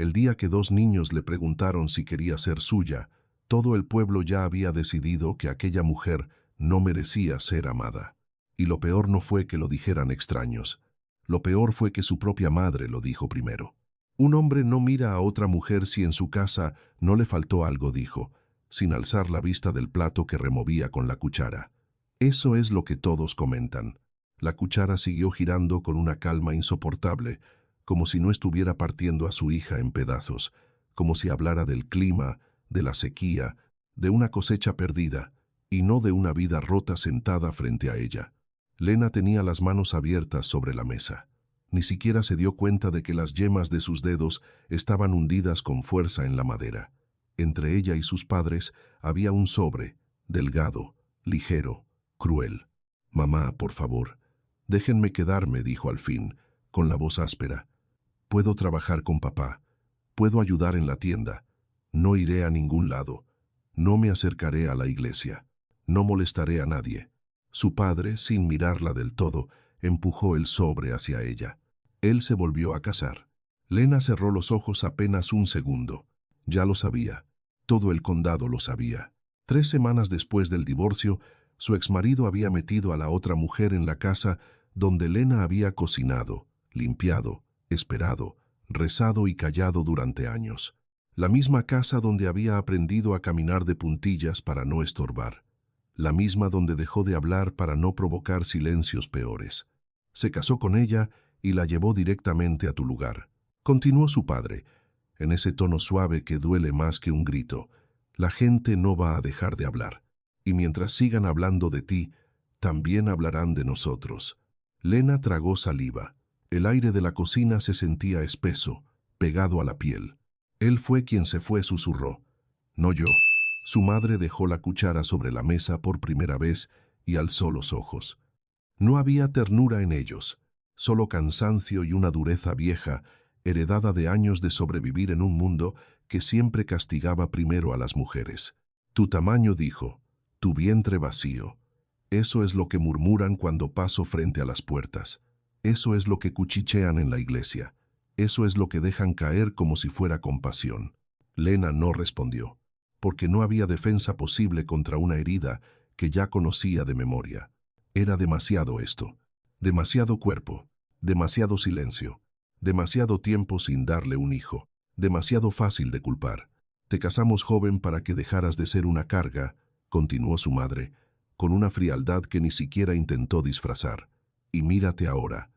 El día que dos niños le preguntaron si quería ser suya, todo el pueblo ya había decidido que aquella mujer no merecía ser amada. Y lo peor no fue que lo dijeran extraños. Lo peor fue que su propia madre lo dijo primero. Un hombre no mira a otra mujer si en su casa no le faltó algo, dijo, sin alzar la vista del plato que removía con la cuchara. Eso es lo que todos comentan. La cuchara siguió girando con una calma insoportable, como si no estuviera partiendo a su hija en pedazos, como si hablara del clima, de la sequía, de una cosecha perdida, y no de una vida rota sentada frente a ella. Lena tenía las manos abiertas sobre la mesa. Ni siquiera se dio cuenta de que las yemas de sus dedos estaban hundidas con fuerza en la madera. Entre ella y sus padres había un sobre, delgado, ligero, cruel. «Mamá, por favor, déjenme quedarme», dijo al fin, con la voz áspera. «Puedo trabajar con papá. Puedo ayudar en la tienda. No iré a ningún lado. No me acercaré a la iglesia. No molestaré a nadie». Su padre, sin mirarla del todo, empujó el sobre hacia ella. Él se volvió a casar. Lena cerró los ojos apenas un segundo. Ya lo sabía. Todo el condado lo sabía. 3 semanas después del divorcio, su exmarido había metido a la otra mujer en la casa donde Lena había cocinado, limpiado, esperado, rezado y callado durante años. La misma casa donde había aprendido a caminar de puntillas para no estorbar. La misma donde dejó de hablar para no provocar silencios peores. Se casó con ella y la llevó directamente a tu lugar. Continuó su padre, en ese tono suave que duele más que un grito. La gente no va a dejar de hablar. Y mientras sigan hablando de ti, también hablarán de nosotros. Lena tragó saliva. El aire de la cocina se sentía espeso, pegado a la piel. Él fue quien se fue, susurró. No yo. Su madre dejó la cuchara sobre la mesa por primera vez y alzó los ojos. No había ternura en ellos, solo cansancio y una dureza vieja, heredada de años de sobrevivir en un mundo que siempre castigaba primero a las mujeres. Tu tamaño, dijo, tu vientre vacío. Eso es lo que murmuran cuando paso frente a las puertas. Eso es lo que cuchichean en la iglesia. Eso es lo que dejan caer como si fuera compasión. Lena no respondió, porque no había defensa posible contra una herida que ya conocía de memoria. Era demasiado esto, demasiado cuerpo, demasiado silencio, demasiado tiempo sin darle un hijo, demasiado fácil de culpar. Te casamos joven para que dejaras de ser una carga, continuó su madre, con una frialdad que ni siquiera intentó disfrazar. Y mírate ahora,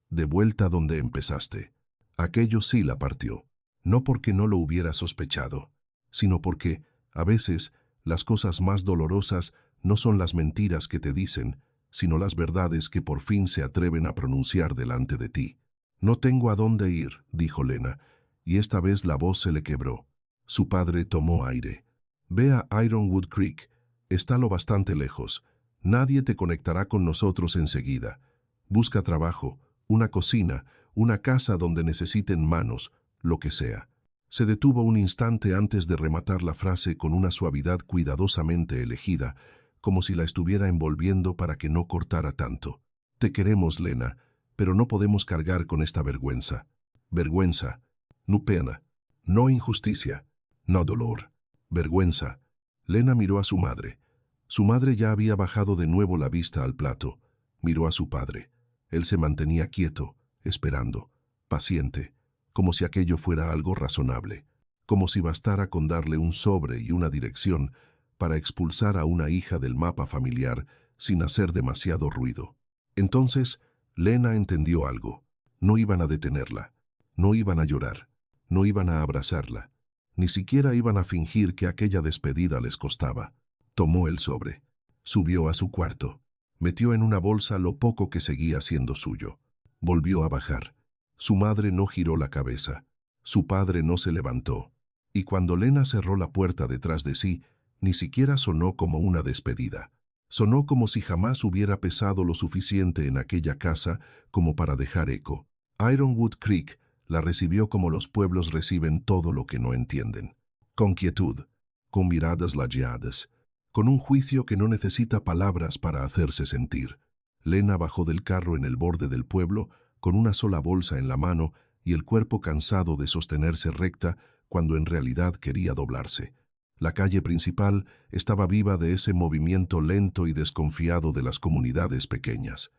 de vuelta donde empezaste. Aquello sí la partió, no porque no lo hubiera sospechado, sino porque, a veces, las cosas más dolorosas no son las mentiras que te dicen, sino las verdades que por fin se atreven a pronunciar delante de ti. No tengo a dónde ir, dijo Lena, y esta vez la voz se le quebró. Su padre tomó aire. Ve a Ironwood Creek. Está lo bastante lejos. Nadie te conectará con nosotros enseguida. Busca trabajo, una cocina, una casa donde necesiten manos, lo que sea. Se detuvo un instante antes de rematar la frase con una suavidad cuidadosamente elegida, como si la estuviera envolviendo para que no cortara tanto. Te queremos, Lena, pero no podemos cargar con esta vergüenza. Vergüenza, no pena, no injusticia, no dolor. Vergüenza. Lena miró a su madre. Su madre ya había bajado de nuevo la vista al plato. Miró a su padre. Él se mantenía quieto, esperando, paciente, como si aquello fuera algo razonable, como si bastara con darle un sobre y una dirección para expulsar a una hija del mapa familiar sin hacer demasiado ruido. Entonces, Lena entendió algo. No iban a detenerla, no iban a llorar, no iban a abrazarla, ni siquiera iban a fingir que aquella despedida les costaba. Tomó el sobre, subió a su cuarto, metió en una bolsa lo poco que seguía siendo suyo. Volvió a bajar. Su madre no giró la cabeza, su padre no se levantó, y cuando Lena cerró la puerta detrás de sí, ni siquiera sonó como una despedida. Sonó como si jamás hubiera pesado lo suficiente en aquella casa como para dejar eco. Ironwood Creek la recibió como los pueblos reciben todo lo que no entienden. Con quietud, con miradas lajeadas, con un juicio que no necesita palabras para hacerse sentir. Lena bajó del carro en el borde del pueblo, con una sola bolsa en la mano y el cuerpo cansado de sostenerse recta cuando en realidad quería doblarse. La calle principal estaba viva de ese movimiento lento y desconfiado de las comunidades pequeñas.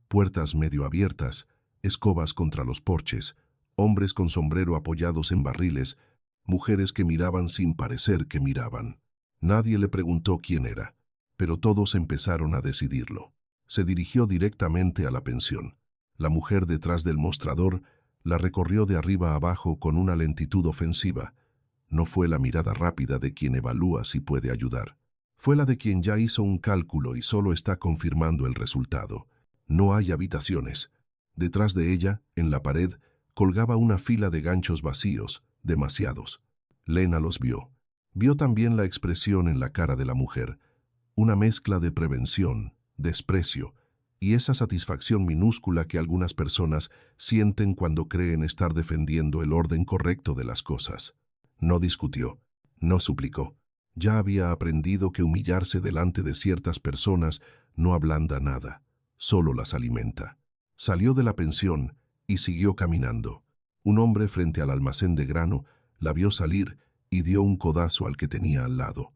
Puertas medio abiertas, escobas contra los porches, hombres con sombrero apoyados en barriles, mujeres que miraban sin parecer que miraban. Nadie le preguntó quién era, pero todos empezaron a decidirlo. Se dirigió directamente a la pensión. La mujer detrás del mostrador la recorrió de arriba a abajo con una lentitud ofensiva. No fue la mirada rápida de quien evalúa si puede ayudar. Fue la de quien ya hizo un cálculo y solo está confirmando el resultado. No hay habitaciones. Detrás de ella, en la pared, colgaba una fila de ganchos vacíos, demasiados. Lena los vio. Vio también la expresión en la cara de la mujer, una mezcla de prevención, desprecio y esa satisfacción minúscula que algunas personas sienten cuando creen estar defendiendo el orden correcto de las cosas. No discutió, no suplicó. Ya había aprendido que humillarse delante de ciertas personas no ablanda nada, solo las alimenta. Salió de la pensión y siguió caminando. Un hombre frente al almacén de grano la vio salir y dio un codazo al que tenía al lado.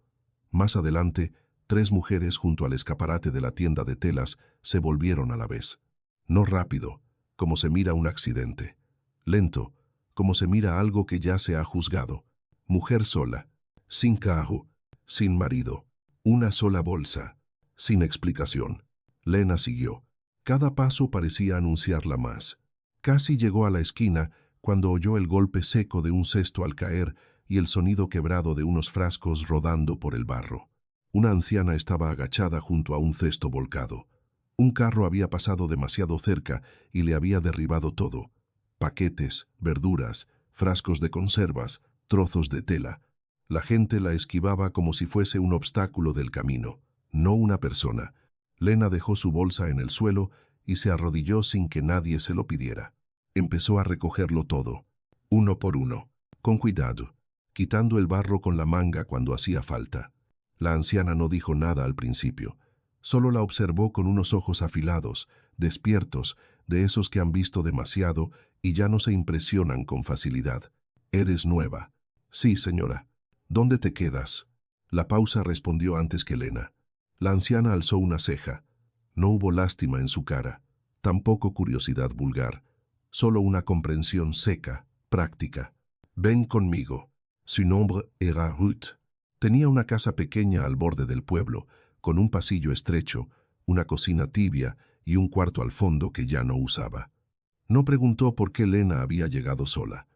Más adelante, 3 mujeres junto al escaparate de la tienda de telas se volvieron a la vez. No rápido, como se mira un accidente. Lento, como se mira algo que ya se ha juzgado. Mujer sola, sin carro, sin marido, una sola bolsa, sin explicación. Lena siguió. Cada paso parecía anunciarla más. Casi llegó a la esquina cuando oyó el golpe seco de un cesto al caer y el sonido quebrado de unos frascos rodando por el barro. Una anciana estaba agachada junto a un cesto volcado. Un carro había pasado demasiado cerca y le había derribado todo. Paquetes, verduras, frascos de conservas, trozos de tela. La gente la esquivaba como si fuese un obstáculo del camino, no una persona. Lena dejó su bolsa en el suelo y se arrodilló sin que nadie se lo pidiera. Empezó a recogerlo todo, uno por uno, con cuidado, quitando el barro con la manga cuando hacía falta. La anciana no dijo nada al principio, solo la observó con unos ojos afilados, despiertos, de esos que han visto demasiado y ya no se impresionan con facilidad. «Eres nueva». «Sí, señora». «¿Dónde te quedas?» La pausa respondió antes que Lena. La anciana alzó una ceja. No hubo lástima en su cara, tampoco curiosidad vulgar, solo una comprensión seca, práctica. «Ven conmigo». Su nombre era Ruth. Tenía una casa pequeña al borde del pueblo, con un pasillo estrecho, una cocina tibia y un cuarto al fondo que ya no usaba. No preguntó por qué Lena había llegado sola.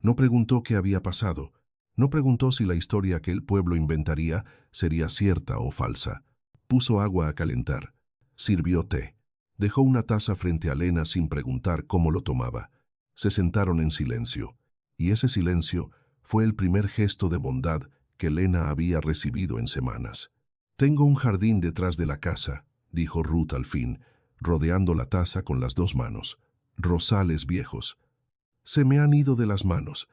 No preguntó qué había pasado. No preguntó si la historia que el pueblo inventaría sería cierta o falsa. Puso agua a calentar. Sirvió té. Dejó una taza frente a Lena sin preguntar cómo lo tomaba. Se sentaron en silencio. Y ese silencio fue el primer gesto de bondad que Lena había recibido en semanas. «Tengo un jardín detrás de la casa», dijo Ruth al fin, rodeando la taza con las 2 manos. «Rosales viejos. Se me han ido de las manos.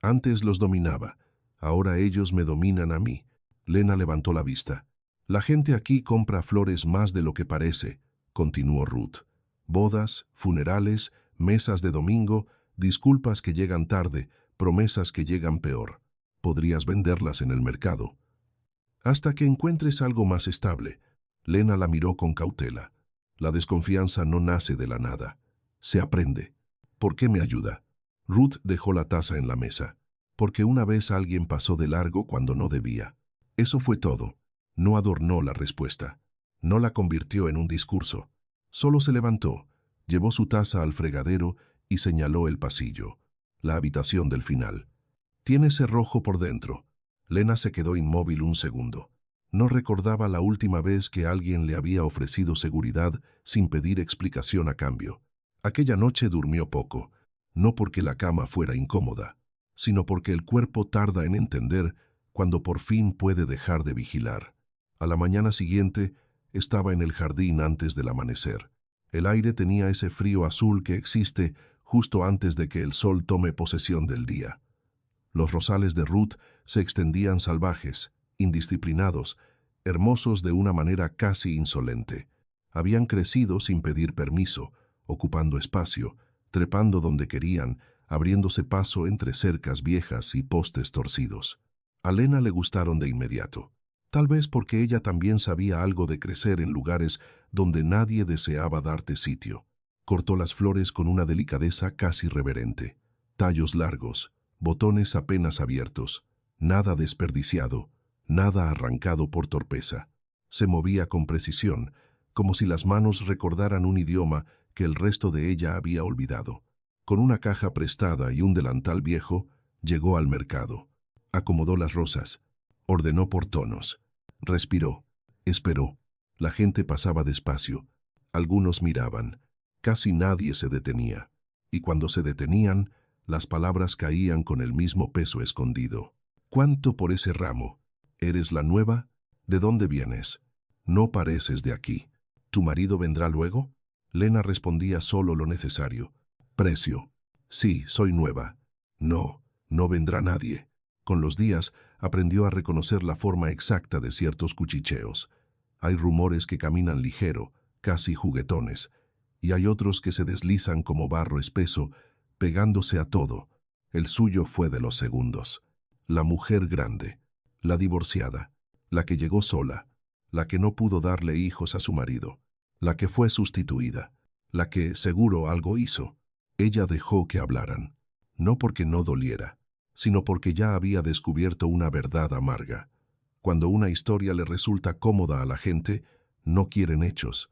Antes los dominaba. Ahora ellos me dominan a mí». Lena levantó la vista. «La gente aquí compra flores más de lo que parece», continuó Ruth. «Bodas, funerales, mesas de domingo, disculpas que llegan tarde, promesas que llegan peor. Podrías venderlas en el mercado. Hasta que encuentres algo más estable». Lena la miró con cautela. La desconfianza no nace de la nada. Se aprende. «¿Por qué me ayuda?» Ruth dejó la taza en la mesa. «Porque una vez alguien pasó de largo cuando no debía». Eso fue todo. No adornó la respuesta. No la convirtió en un discurso. Solo se levantó, llevó su taza al fregadero y señaló el pasillo, la habitación del final. «Tiene cerrojo por dentro». Lena se quedó inmóvil un segundo. No recordaba la última vez que alguien le había ofrecido seguridad sin pedir explicación a cambio. Aquella noche durmió poco, no porque la cama fuera incómoda, sino porque el cuerpo tarda en entender cuando por fin puede dejar de vigilar. A la mañana siguiente estaba en el jardín antes del amanecer. El aire tenía ese frío azul que existe justo antes de que el sol tome posesión del día. Los rosales de Ruth se extendían salvajes, indisciplinados, hermosos de una manera casi insolente. Habían crecido sin pedir permiso, ocupando espacio, trepando donde querían, abriéndose paso entre cercas viejas y postes torcidos. A Lena le gustaron de inmediato, tal vez porque ella también sabía algo de crecer en lugares donde nadie deseaba darte sitio. Cortó las flores con una delicadeza casi reverente. Tallos largos, botones apenas abiertos, nada desperdiciado, nada arrancado por torpeza. Se movía con precisión, como si las manos recordaran un idioma que el resto de ella había olvidado. Con una caja prestada y un delantal viejo, llegó al mercado. Acomodó las rosas, ordenó por tonos. Respiró, esperó. La gente pasaba despacio. Algunos miraban. Casi nadie se detenía. Y cuando se detenían, las palabras caían con el mismo peso escondido. ¿Cuánto por ese ramo? ¿Eres la nueva? ¿De dónde vienes? No pareces de aquí. ¿Tu marido vendrá luego? Lena respondía solo lo necesario. Precio. Sí, soy nueva. No, no vendrá nadie. Con los días aprendió a reconocer la forma exacta de ciertos cuchicheos. Hay rumores que caminan ligero, casi juguetones, y hay otros que se deslizan como barro espeso, pegándose a todo. El suyo fue de los segundos. La mujer grande, la divorciada, la que llegó sola, la que no pudo darle hijos a su marido, la que fue sustituida, la que seguro algo hizo. Ella dejó que hablaran, no porque no doliera, sino porque ya había descubierto una verdad amarga. Cuando una historia le resulta cómoda a la gente, no quieren hechos,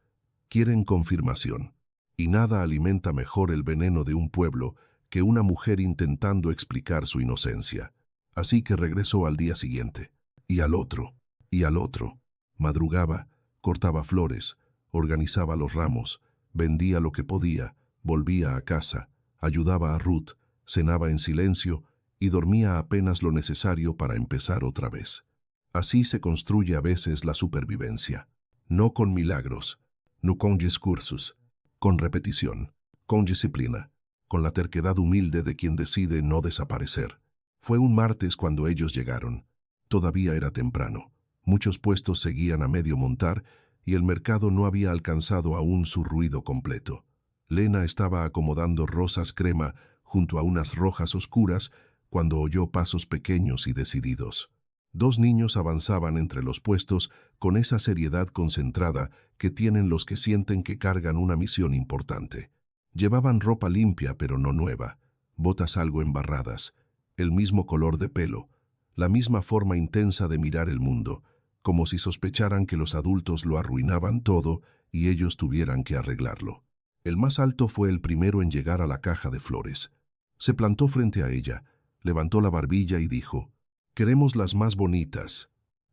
quieren confirmación. Y nada alimenta mejor el veneno de un pueblo que una mujer intentando explicar su inocencia. Así que regresó al día siguiente, y al otro, y al otro. Madrugaba, cortaba flores, organizaba los ramos, vendía lo que podía, volvía a casa, ayudaba a Ruth, cenaba en silencio y dormía apenas lo necesario para empezar otra vez. Así se construye a veces la supervivencia. No con milagros, no con discursos, con repetición, con disciplina, con la terquedad humilde de quien decide no desaparecer. Fue un martes cuando ellos llegaron. Todavía era temprano. Muchos puestos seguían a medio montar y el mercado no había alcanzado aún su ruido completo. Lena estaba acomodando rosas crema junto a unas rojas oscuras cuando oyó pasos pequeños y decididos. Dos niños avanzaban entre los puestos con esa seriedad concentrada que tienen los que sienten que cargan una misión importante. Llevaban ropa limpia pero no nueva, botas algo embarradas, el mismo color de pelo, la misma forma intensa de mirar el mundo, como si sospecharan que los adultos lo arruinaban todo y ellos tuvieran que arreglarlo. El más alto fue el primero en llegar a la caja de flores. Se plantó frente a ella, levantó la barbilla y dijo: «Queremos las más bonitas.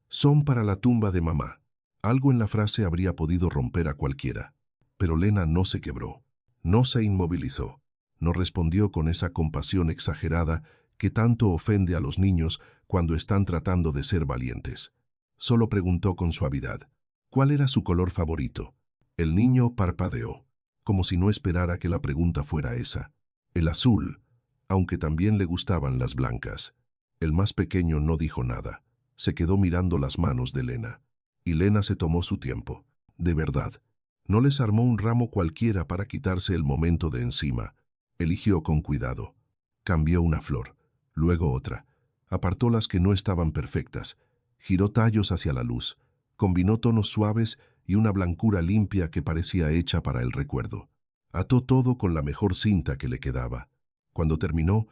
Son para la tumba de mamá». Algo en la frase habría podido romper a cualquiera. Pero Lena no se quebró, no se inmovilizó, no respondió con esa compasión exagerada que tanto ofende a los niños cuando están tratando de ser valientes. Solo preguntó con suavidad, ¿cuál era su color favorito? El niño parpadeó, como si no esperara que la pregunta fuera esa. El azul, aunque también le gustaban las blancas. El más pequeño no dijo nada. Se quedó mirando las manos de Lena. Y Lena se tomó su tiempo. De verdad. No les armó un ramo cualquiera para quitarse el momento de encima. Eligió con cuidado. Cambió una flor, luego otra. Apartó las que no estaban perfectas. Giró tallos hacia la luz. Combinó tonos suaves y una blancura limpia que parecía hecha para el recuerdo. Ató todo con la mejor cinta que le quedaba. Cuando terminó,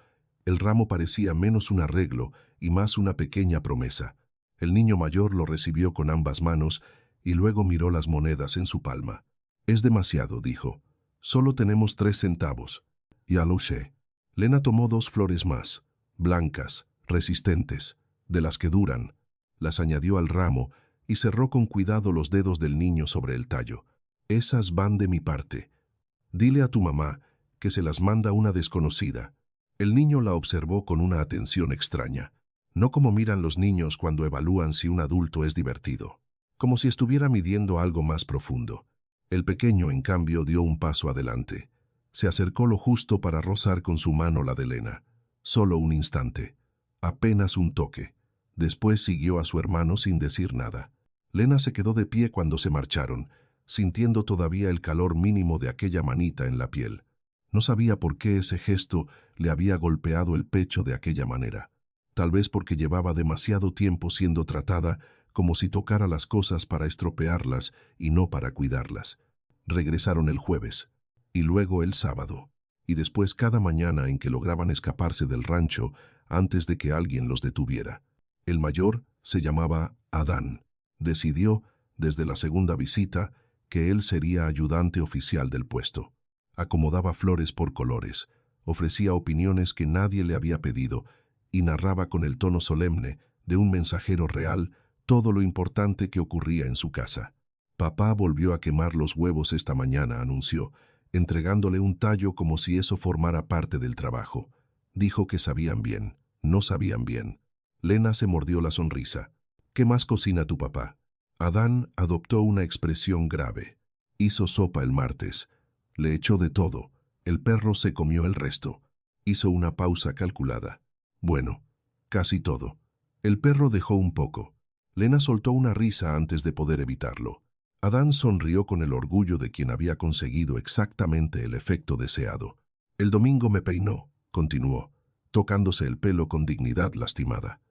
el ramo parecía menos un arreglo y más una pequeña promesa. El niño mayor lo recibió con ambas manos y luego miró las monedas en su palma. «Es demasiado», dijo. «Solo tenemos 3 centavos». «Ya lo sé». Lena tomó 2 flores más, blancas, resistentes, de las que duran. Las añadió al ramo y cerró con cuidado los dedos del niño sobre el tallo. «Esas van de mi parte. Dile a tu mamá que se las manda una desconocida». El niño la observó con una atención extraña, no como miran los niños cuando evalúan si un adulto es divertido, como si estuviera midiendo algo más profundo. El pequeño, en cambio, dio un paso adelante. Se acercó lo justo para rozar con su mano la de Lena. Solo un instante, apenas un toque. Después siguió a su hermano sin decir nada. Lena se quedó de pie cuando se marcharon, sintiendo todavía el calor mínimo de aquella manita en la piel. No sabía por qué ese gesto le había golpeado el pecho de aquella manera. Tal vez porque llevaba demasiado tiempo siendo tratada como si tocara las cosas para estropearlas y no para cuidarlas. Regresaron el jueves, y luego el sábado, y después cada mañana en que lograban escaparse del rancho antes de que alguien los detuviera. El mayor se llamaba Adán. Decidió, desde la segunda visita, que él sería ayudante oficial del puesto. Acomodaba flores por colores, ofrecía opiniones que nadie le había pedido y narraba con el tono solemne de un mensajero real todo lo importante que ocurría en su casa. Papá volvió a quemar los huevos esta mañana, anunció, entregándole un tallo como si eso formara parte del trabajo. Dijo que sabían bien, no sabían bien. Lena se mordió la sonrisa. ¿Qué más cocina tu papá? Adán adoptó una expresión grave. Hizo sopa el martes. Le echó de todo. El perro se comió el resto. Hizo una pausa calculada. Bueno, casi todo. El perro dejó un poco. Lena soltó una risa antes de poder evitarlo. Adán sonrió con el orgullo de quien había conseguido exactamente el efecto deseado. El domingo me peinó, continuó, tocándose el pelo con dignidad lastimada.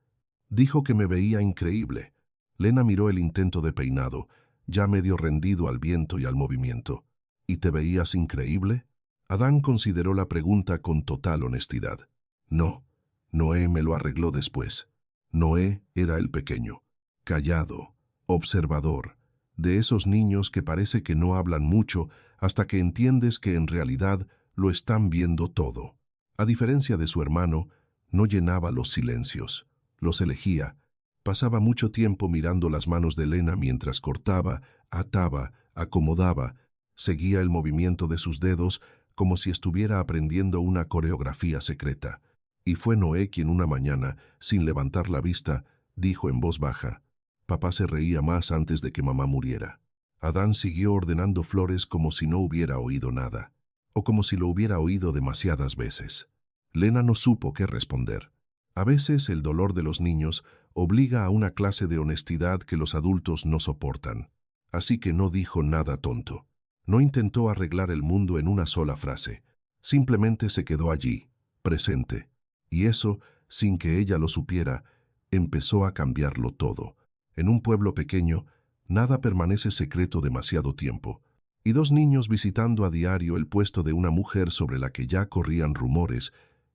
Dijo que me veía increíble. Lena miró el intento de peinado, ya medio rendido al viento y al movimiento. ¿Y te veías increíble? Adán consideró la pregunta con total honestidad. No, Noé me lo arregló después. Noé era el pequeño, callado, observador, de esos niños que parece que no hablan mucho hasta que entiendes que en realidad lo están viendo todo. A diferencia de su hermano, no llenaba los silencios, los elegía. Pasaba mucho tiempo mirando las manos de Lena mientras cortaba, ataba, acomodaba, seguía el movimiento de sus dedos como si estuviera aprendiendo una coreografía secreta. Y fue Noé quien una mañana, sin levantar la vista, dijo en voz baja: papá se reía más antes de que mamá muriera. Adán siguió ordenando flores como si no hubiera oído nada, o como si lo hubiera oído demasiadas veces. Lena no supo qué responder. A veces el dolor de los niños obliga a una clase de honestidad que los adultos no soportan. Así que no dijo nada tonto. No intentó arreglar el mundo en una sola frase. Simplemente se quedó allí, presente. Y eso, sin que ella lo supiera, empezó a cambiarlo todo. En un pueblo pequeño, nada permanece secreto demasiado tiempo. Y dos niños visitando a diario el puesto de una mujer sobre la que ya corrían rumores,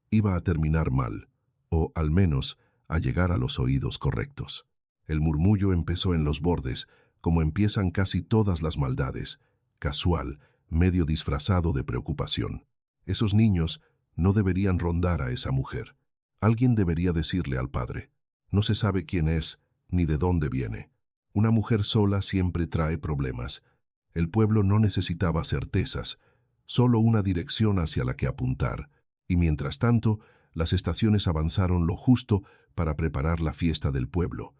iba a terminar mal, o al menos a llegar a los oídos correctos. El murmullo empezó en los bordes, como empiezan casi todas las maldades, casual, medio disfrazado de preocupación. Esos niños no deberían rondar a esa mujer. Alguien debería decirle al padre: no se sabe quién es ni de dónde viene. Una mujer sola siempre trae problemas. El pueblo no necesitaba certezas, solo una dirección hacia la que apuntar, y mientras tanto, las estaciones avanzaron lo justo para preparar la fiesta del pueblo.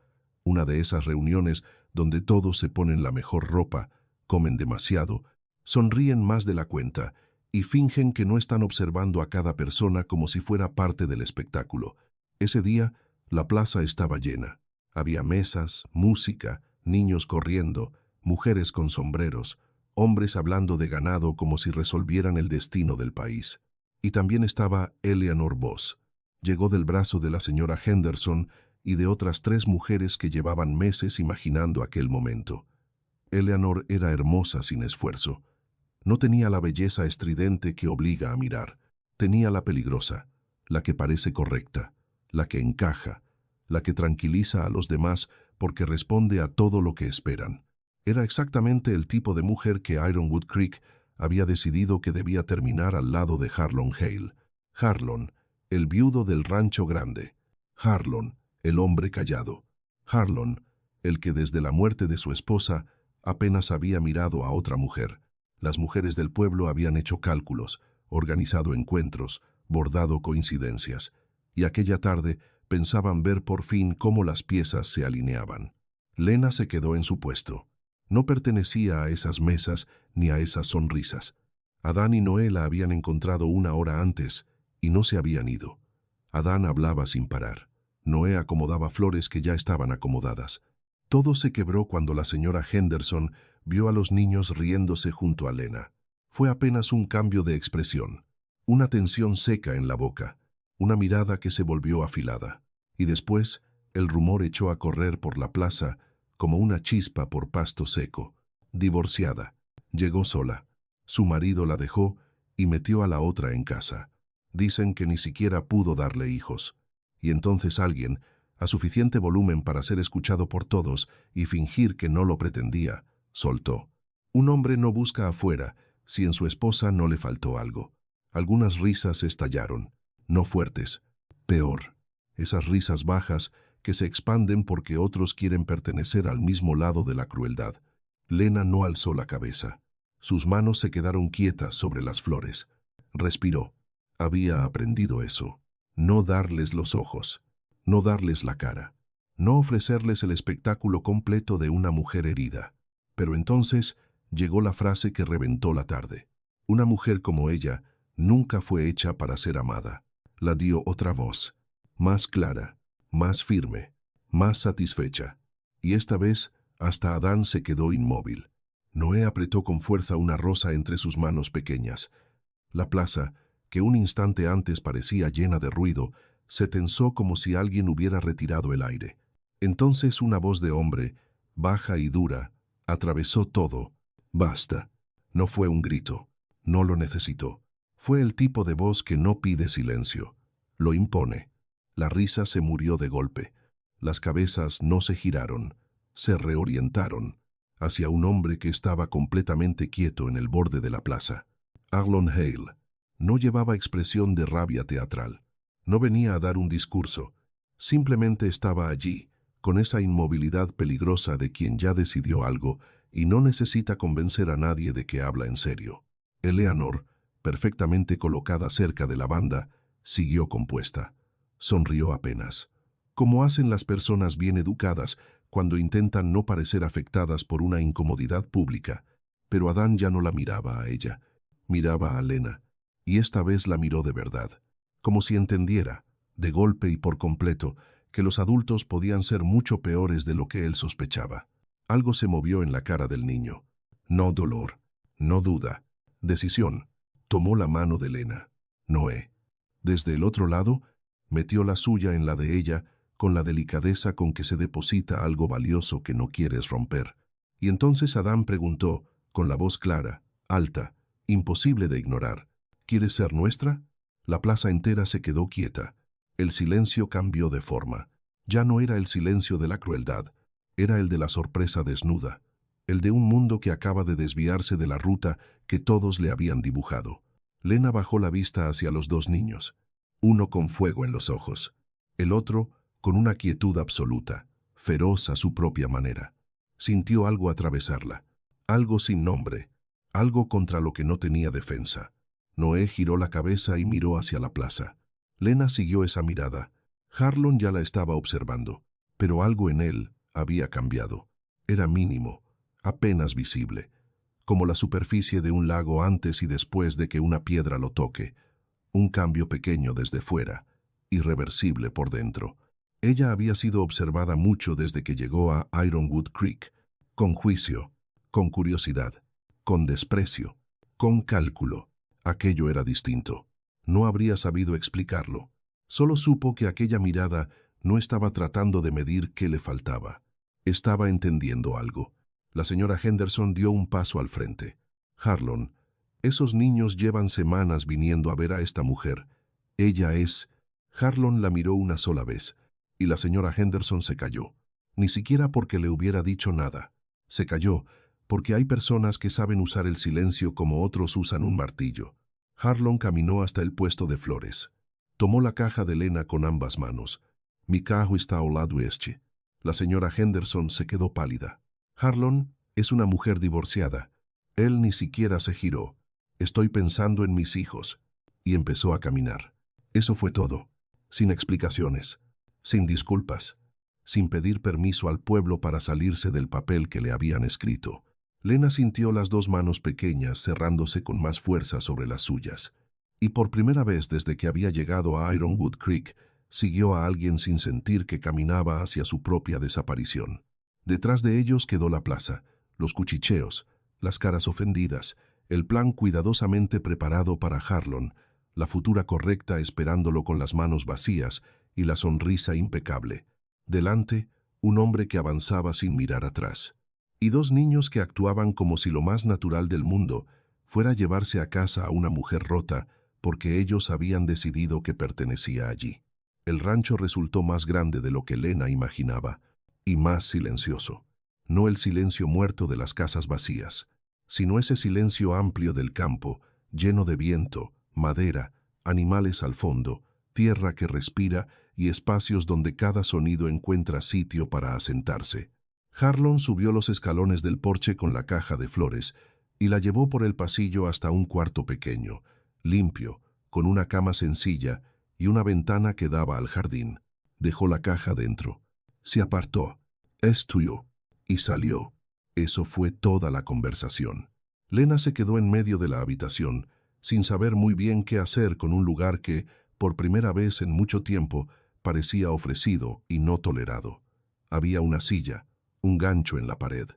Una de esas reuniones donde todos se ponen la mejor ropa, comen demasiado, sonríen más de la cuenta y fingen que no están observando a cada persona como si fuera parte del espectáculo. Ese día, la plaza estaba llena. Había mesas, música, niños corriendo, mujeres con sombreros, hombres hablando de ganado como si resolvieran el destino del país. Y también estaba Eleanor Voss. Llegó del brazo de la señora Henderson y de otras 3 mujeres que llevaban meses imaginando aquel momento. Eleanor era hermosa sin esfuerzo. No tenía la belleza estridente que obliga a mirar. Tenía la peligrosa, la que parece correcta, la que encaja, la que tranquiliza a los demás porque responde a todo lo que esperan. Era exactamente el tipo de mujer que Ironwood Creek había decidido que debía terminar al lado de Harlon Hale. Harlon, el viudo del rancho grande. Harlon, el hombre callado. Harlon, el que desde la muerte de su esposa apenas había mirado a otra mujer. Las mujeres del pueblo habían hecho cálculos, organizado encuentros, bordado coincidencias, y aquella tarde pensaban ver por fin cómo las piezas se alineaban. Lena se quedó en su puesto. No pertenecía a esas mesas ni a esas sonrisas. Adán y Noé la habían encontrado 1 hora antes y no se habían ido. Adán hablaba sin parar. Noé acomodaba flores que ya estaban acomodadas. Todo se quebró cuando la señora Henderson vio a los niños riéndose junto a Lena. Fue apenas un cambio de expresión. Una tensión seca en la boca, una mirada que se volvió afilada. Y después, el rumor echó a correr por la plaza como una chispa por pasto seco. Divorciada. Llegó sola. Su marido la dejó y metió a la otra en casa. Dicen que ni siquiera pudo darle hijos. Y entonces alguien, a suficiente volumen para ser escuchado por todos y fingir que no lo pretendía, soltó. Un hombre no busca afuera si en su esposa no le faltó algo. Algunas risas estallaron, no fuertes, peor. Esas risas bajas que se expanden porque otros quieren pertenecer al mismo lado de la crueldad. Lena no alzó la cabeza. Sus manos se quedaron quietas sobre las flores. Respiró. Había aprendido eso. No darles los ojos, no darles la cara, no ofrecerles el espectáculo completo de una mujer herida. Pero entonces llegó la frase que reventó la tarde. Una mujer como ella nunca fue hecha para ser amada. La dio otra voz, más clara, más firme, más satisfecha. Y esta vez hasta Adán se quedó inmóvil. Noé apretó con fuerza una rosa entre sus manos pequeñas. La plaza, que un instante antes parecía llena de ruido, se tensó como si alguien hubiera retirado el aire. Entonces una voz de hombre, baja y dura, atravesó todo. Basta. No fue un grito. No lo necesitó. Fue el tipo de voz que no pide silencio. Lo impone. La risa se murió de golpe. Las cabezas no se giraron. Se reorientaron hacia un hombre que estaba completamente quieto en el borde de la plaza. Arlon Hale. No llevaba expresión de rabia teatral. No venía a dar un discurso. Simplemente estaba allí, con esa inmovilidad peligrosa de quien ya decidió algo y no necesita convencer a nadie de que habla en serio. Eleanor, perfectamente colocada cerca de la banda, siguió compuesta. Sonrió apenas. Como hacen las personas bien educadas cuando intentan no parecer afectadas por una incomodidad pública. Pero Adán ya no la miraba a ella. Miraba a Lena. Y esta vez la miró de verdad, como si entendiera, de golpe y por completo, que los adultos podían ser mucho peores de lo que él sospechaba. Algo se movió en la cara del niño. No dolor, no duda, decisión. Tomó la mano de Lena. Noé. Desde el otro lado, metió la suya en la de ella con la delicadeza con que se deposita algo valioso que no quieres romper. Y entonces Adán preguntó, con la voz clara, alta, imposible de ignorar, ¿quieres ser nuestra? La plaza entera se quedó quieta. El silencio cambió de forma. Ya no era el silencio de la crueldad, era el de la sorpresa desnuda, el de un mundo que acaba de desviarse de la ruta que todos le habían dibujado. Lena bajó la vista hacia los dos niños, uno con fuego en los ojos, el otro con una quietud absoluta, feroz a su propia manera. Sintió algo atravesarla, algo sin nombre, algo contra lo que no tenía defensa. Noé giró la cabeza y miró hacia la plaza. Lena siguió esa mirada. Harlon ya la estaba observando, pero algo en él había cambiado. Era mínimo, apenas visible, como la superficie de un lago antes y después de que una piedra lo toque. Un cambio pequeño desde fuera, irreversible por dentro. Ella había sido observada mucho desde que llegó a Ironwood Creek, con juicio, con curiosidad, con desprecio, con cálculo. Aquello era distinto. No habría sabido explicarlo. Solo supo que aquella mirada no estaba tratando de medir qué le faltaba. Estaba entendiendo algo. La señora Henderson dio un paso al frente. Harlon, esos niños llevan semanas viniendo a ver a esta mujer. Ella es... Harlon la miró una sola vez, y la señora Henderson se calló. Ni siquiera porque le hubiera dicho nada. Se calló porque hay personas que saben usar el silencio como otros usan un martillo. Harlon caminó hasta el puesto de flores. Tomó la caja de Lena con ambas manos. Mi carro está al lado este. La señora Henderson se quedó pálida. Harlon es una mujer divorciada. Él ni siquiera se giró. Estoy pensando en mis hijos. Y empezó a caminar. Eso fue todo. Sin explicaciones. Sin disculpas. Sin pedir permiso al pueblo para salirse del papel que le habían escrito. Lena sintió las dos manos pequeñas cerrándose con más fuerza sobre las suyas. Y por primera vez desde que había llegado a Ironwood Creek, siguió a alguien sin sentir que caminaba hacia su propia desaparición. Detrás de ellos quedó la plaza, los cuchicheos, las caras ofendidas, el plan cuidadosamente preparado para Harlon, la futura correcta esperándolo con las manos vacías y la sonrisa impecable. Delante, un hombre que avanzaba sin mirar atrás. Y dos niños que actuaban como si lo más natural del mundo fuera llevarse a casa a una mujer rota porque ellos habían decidido que pertenecía allí. El rancho resultó más grande de lo que Lena imaginaba, y más silencioso. No el silencio muerto de las casas vacías, sino ese silencio amplio del campo, lleno de viento, madera, animales al fondo, tierra que respira y espacios donde cada sonido encuentra sitio para asentarse. Harlon subió los escalones del porche con la caja de flores y la llevó por el pasillo hasta un cuarto pequeño, limpio, con una cama sencilla y una ventana que daba al jardín. Dejó la caja dentro. Se apartó. «Es tuyo». Y salió. Eso fue toda la conversación. Lena se quedó en medio de la habitación, sin saber muy bien qué hacer con un lugar que, por primera vez en mucho tiempo, parecía ofrecido y no tolerado. Había una silla, un gancho en la pared,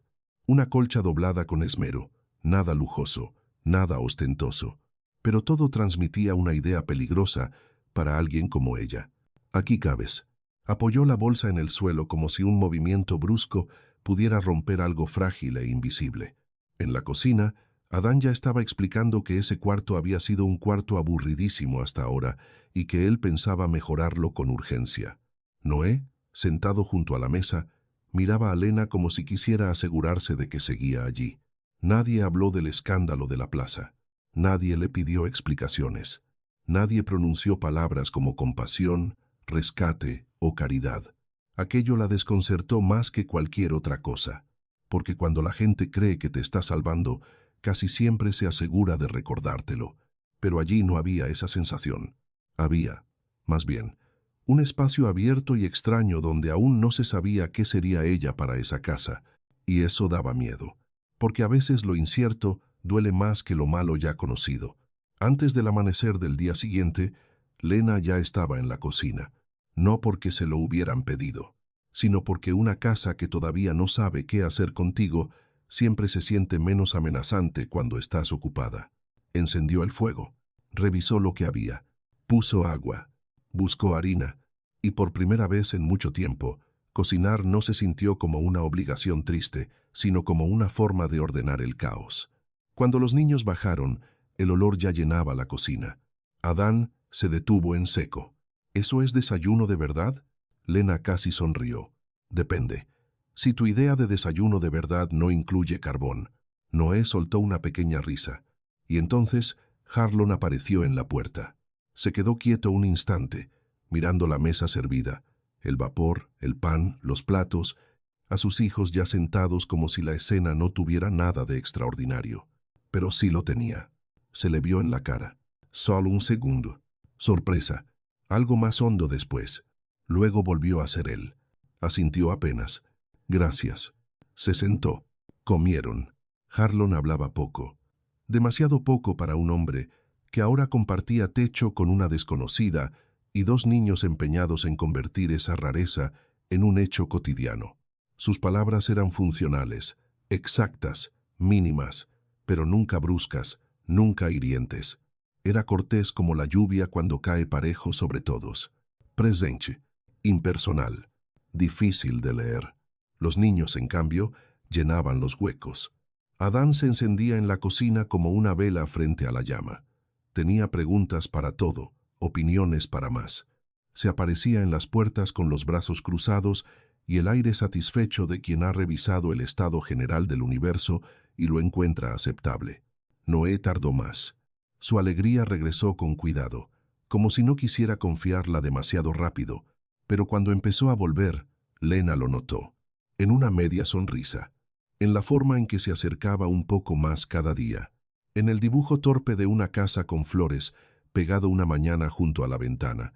una colcha doblada con esmero, nada lujoso, nada ostentoso, pero todo transmitía una idea peligrosa para alguien como ella. «Aquí cabes». Apoyó la bolsa en el suelo como si un movimiento brusco pudiera romper algo frágil e invisible. En la cocina, Adán ya estaba explicando que ese cuarto había sido un cuarto aburridísimo hasta ahora y que él pensaba mejorarlo con urgencia. Noé, sentado junto a la mesa, miraba a Lena como si quisiera asegurarse de que seguía allí. Nadie habló del escándalo de la plaza. Nadie le pidió explicaciones. Nadie pronunció palabras como compasión, rescate o caridad. Aquello la desconcertó más que cualquier otra cosa, porque cuando la gente cree que te está salvando, casi siempre se asegura de recordártelo. Pero allí no había esa sensación. Había, más bien, un espacio abierto y extraño donde aún no se sabía qué sería ella para esa casa, y eso daba miedo, porque a veces lo incierto duele más que lo malo ya conocido. Antes del amanecer del día siguiente, Lena ya estaba en la cocina, no porque se lo hubieran pedido, sino porque una casa que todavía no sabe qué hacer contigo siempre se siente menos amenazante cuando estás ocupada. Encendió el fuego, revisó lo que había, puso agua, buscó harina, y por primera vez en mucho tiempo, cocinar no se sintió como una obligación triste, sino como una forma de ordenar el caos. Cuando los niños bajaron, el olor ya llenaba la cocina. Adán se detuvo en seco. «¿Eso es desayuno de verdad?» Lena casi sonrió. «Depende. Si tu idea de desayuno de verdad no incluye carbón». Noé soltó una pequeña risa. Y entonces Harlon apareció en la puerta. Se quedó quieto un instante, mirando la mesa servida, el vapor, el pan, los platos, a sus hijos ya sentados como si la escena no tuviera nada de extraordinario. Pero sí lo tenía. Se le vio en la cara. Solo un segundo. Sorpresa. Algo más hondo después. Luego volvió a ser él. Asintió apenas. «Gracias». Se sentó. Comieron. Harlon hablaba poco. Demasiado poco para un hombre que ahora compartía techo con una desconocida y dos niños empeñados en convertir esa rareza en un hecho cotidiano. Sus palabras eran funcionales, exactas, mínimas, pero nunca bruscas, nunca hirientes. Era cortés como la lluvia cuando cae parejo sobre todos. Presente, impersonal, difícil de leer. Los niños, en cambio, llenaban los huecos. Adán se encendía en la cocina como una vela frente a la llama. Tenía preguntas para todo, opiniones para más. Se aparecía en las puertas con los brazos cruzados y el aire satisfecho de quien ha revisado el estado general del universo y lo encuentra aceptable. Noé tardó más. Su alegría regresó con cuidado, como si no quisiera confiarla demasiado rápido, pero cuando empezó a volver, Lena lo notó, en una media sonrisa, en la forma en que se acercaba un poco más cada día, en el dibujo torpe de una casa con flores, pegado una mañana junto a la ventana,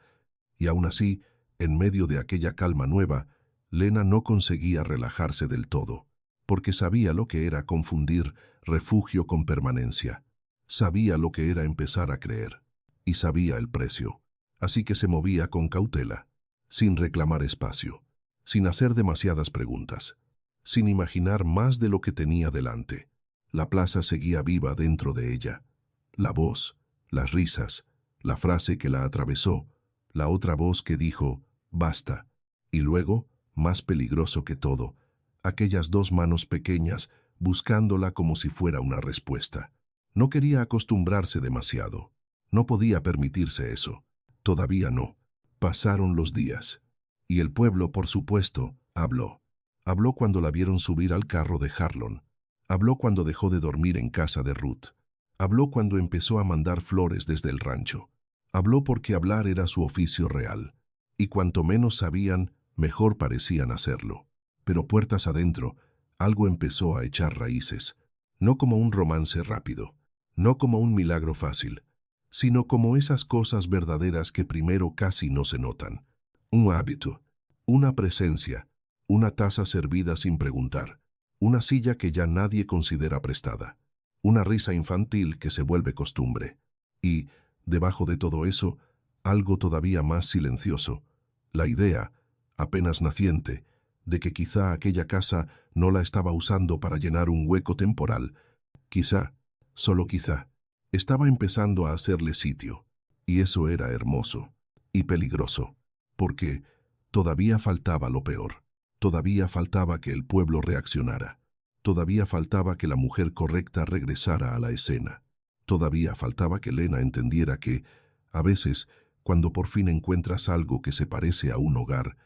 y aún así, en medio de aquella calma nueva, Lena no conseguía relajarse del todo, porque sabía lo que era confundir refugio con permanencia. Sabía lo que era empezar a creer, y sabía el precio, así que se movía con cautela, sin reclamar espacio, sin hacer demasiadas preguntas, sin imaginar más de lo que tenía delante. La plaza seguía viva dentro de ella. La voz, las risas, la frase que la atravesó, la otra voz que dijo, basta, y luego, más peligroso que todo, aquellas dos manos pequeñas buscándola como si fuera una respuesta. No quería acostumbrarse demasiado. No podía permitirse eso. Todavía no. Pasaron los días. Y el pueblo, por supuesto, habló. Habló cuando la vieron subir al carro de Harlon. Habló cuando dejó de dormir en casa de Ruth. Habló cuando empezó a mandar flores desde el rancho. Habló porque hablar era su oficio real. Y cuanto menos sabían, mejor parecían hacerlo. Pero puertas adentro, algo empezó a echar raíces. No como un romance rápido, no como un milagro fácil, sino como esas cosas verdaderas que primero casi no se notan. Un hábito, una presencia, una taza servida sin preguntar, una silla que ya nadie considera prestada, una risa infantil que se vuelve costumbre. Y, debajo de todo eso, algo todavía más silencioso, la idea, apenas naciente, de que quizá aquella casa no la estaba usando para llenar un hueco temporal. Quizá, solo quizá, estaba empezando a hacerle sitio. Y eso era hermoso y peligroso, porque todavía faltaba lo peor. Todavía faltaba que el pueblo reaccionara. Todavía faltaba que la mujer correcta regresara a la escena. Todavía faltaba que Lena entendiera que, a veces, cuando por fin encuentras algo que se parece a un hogar,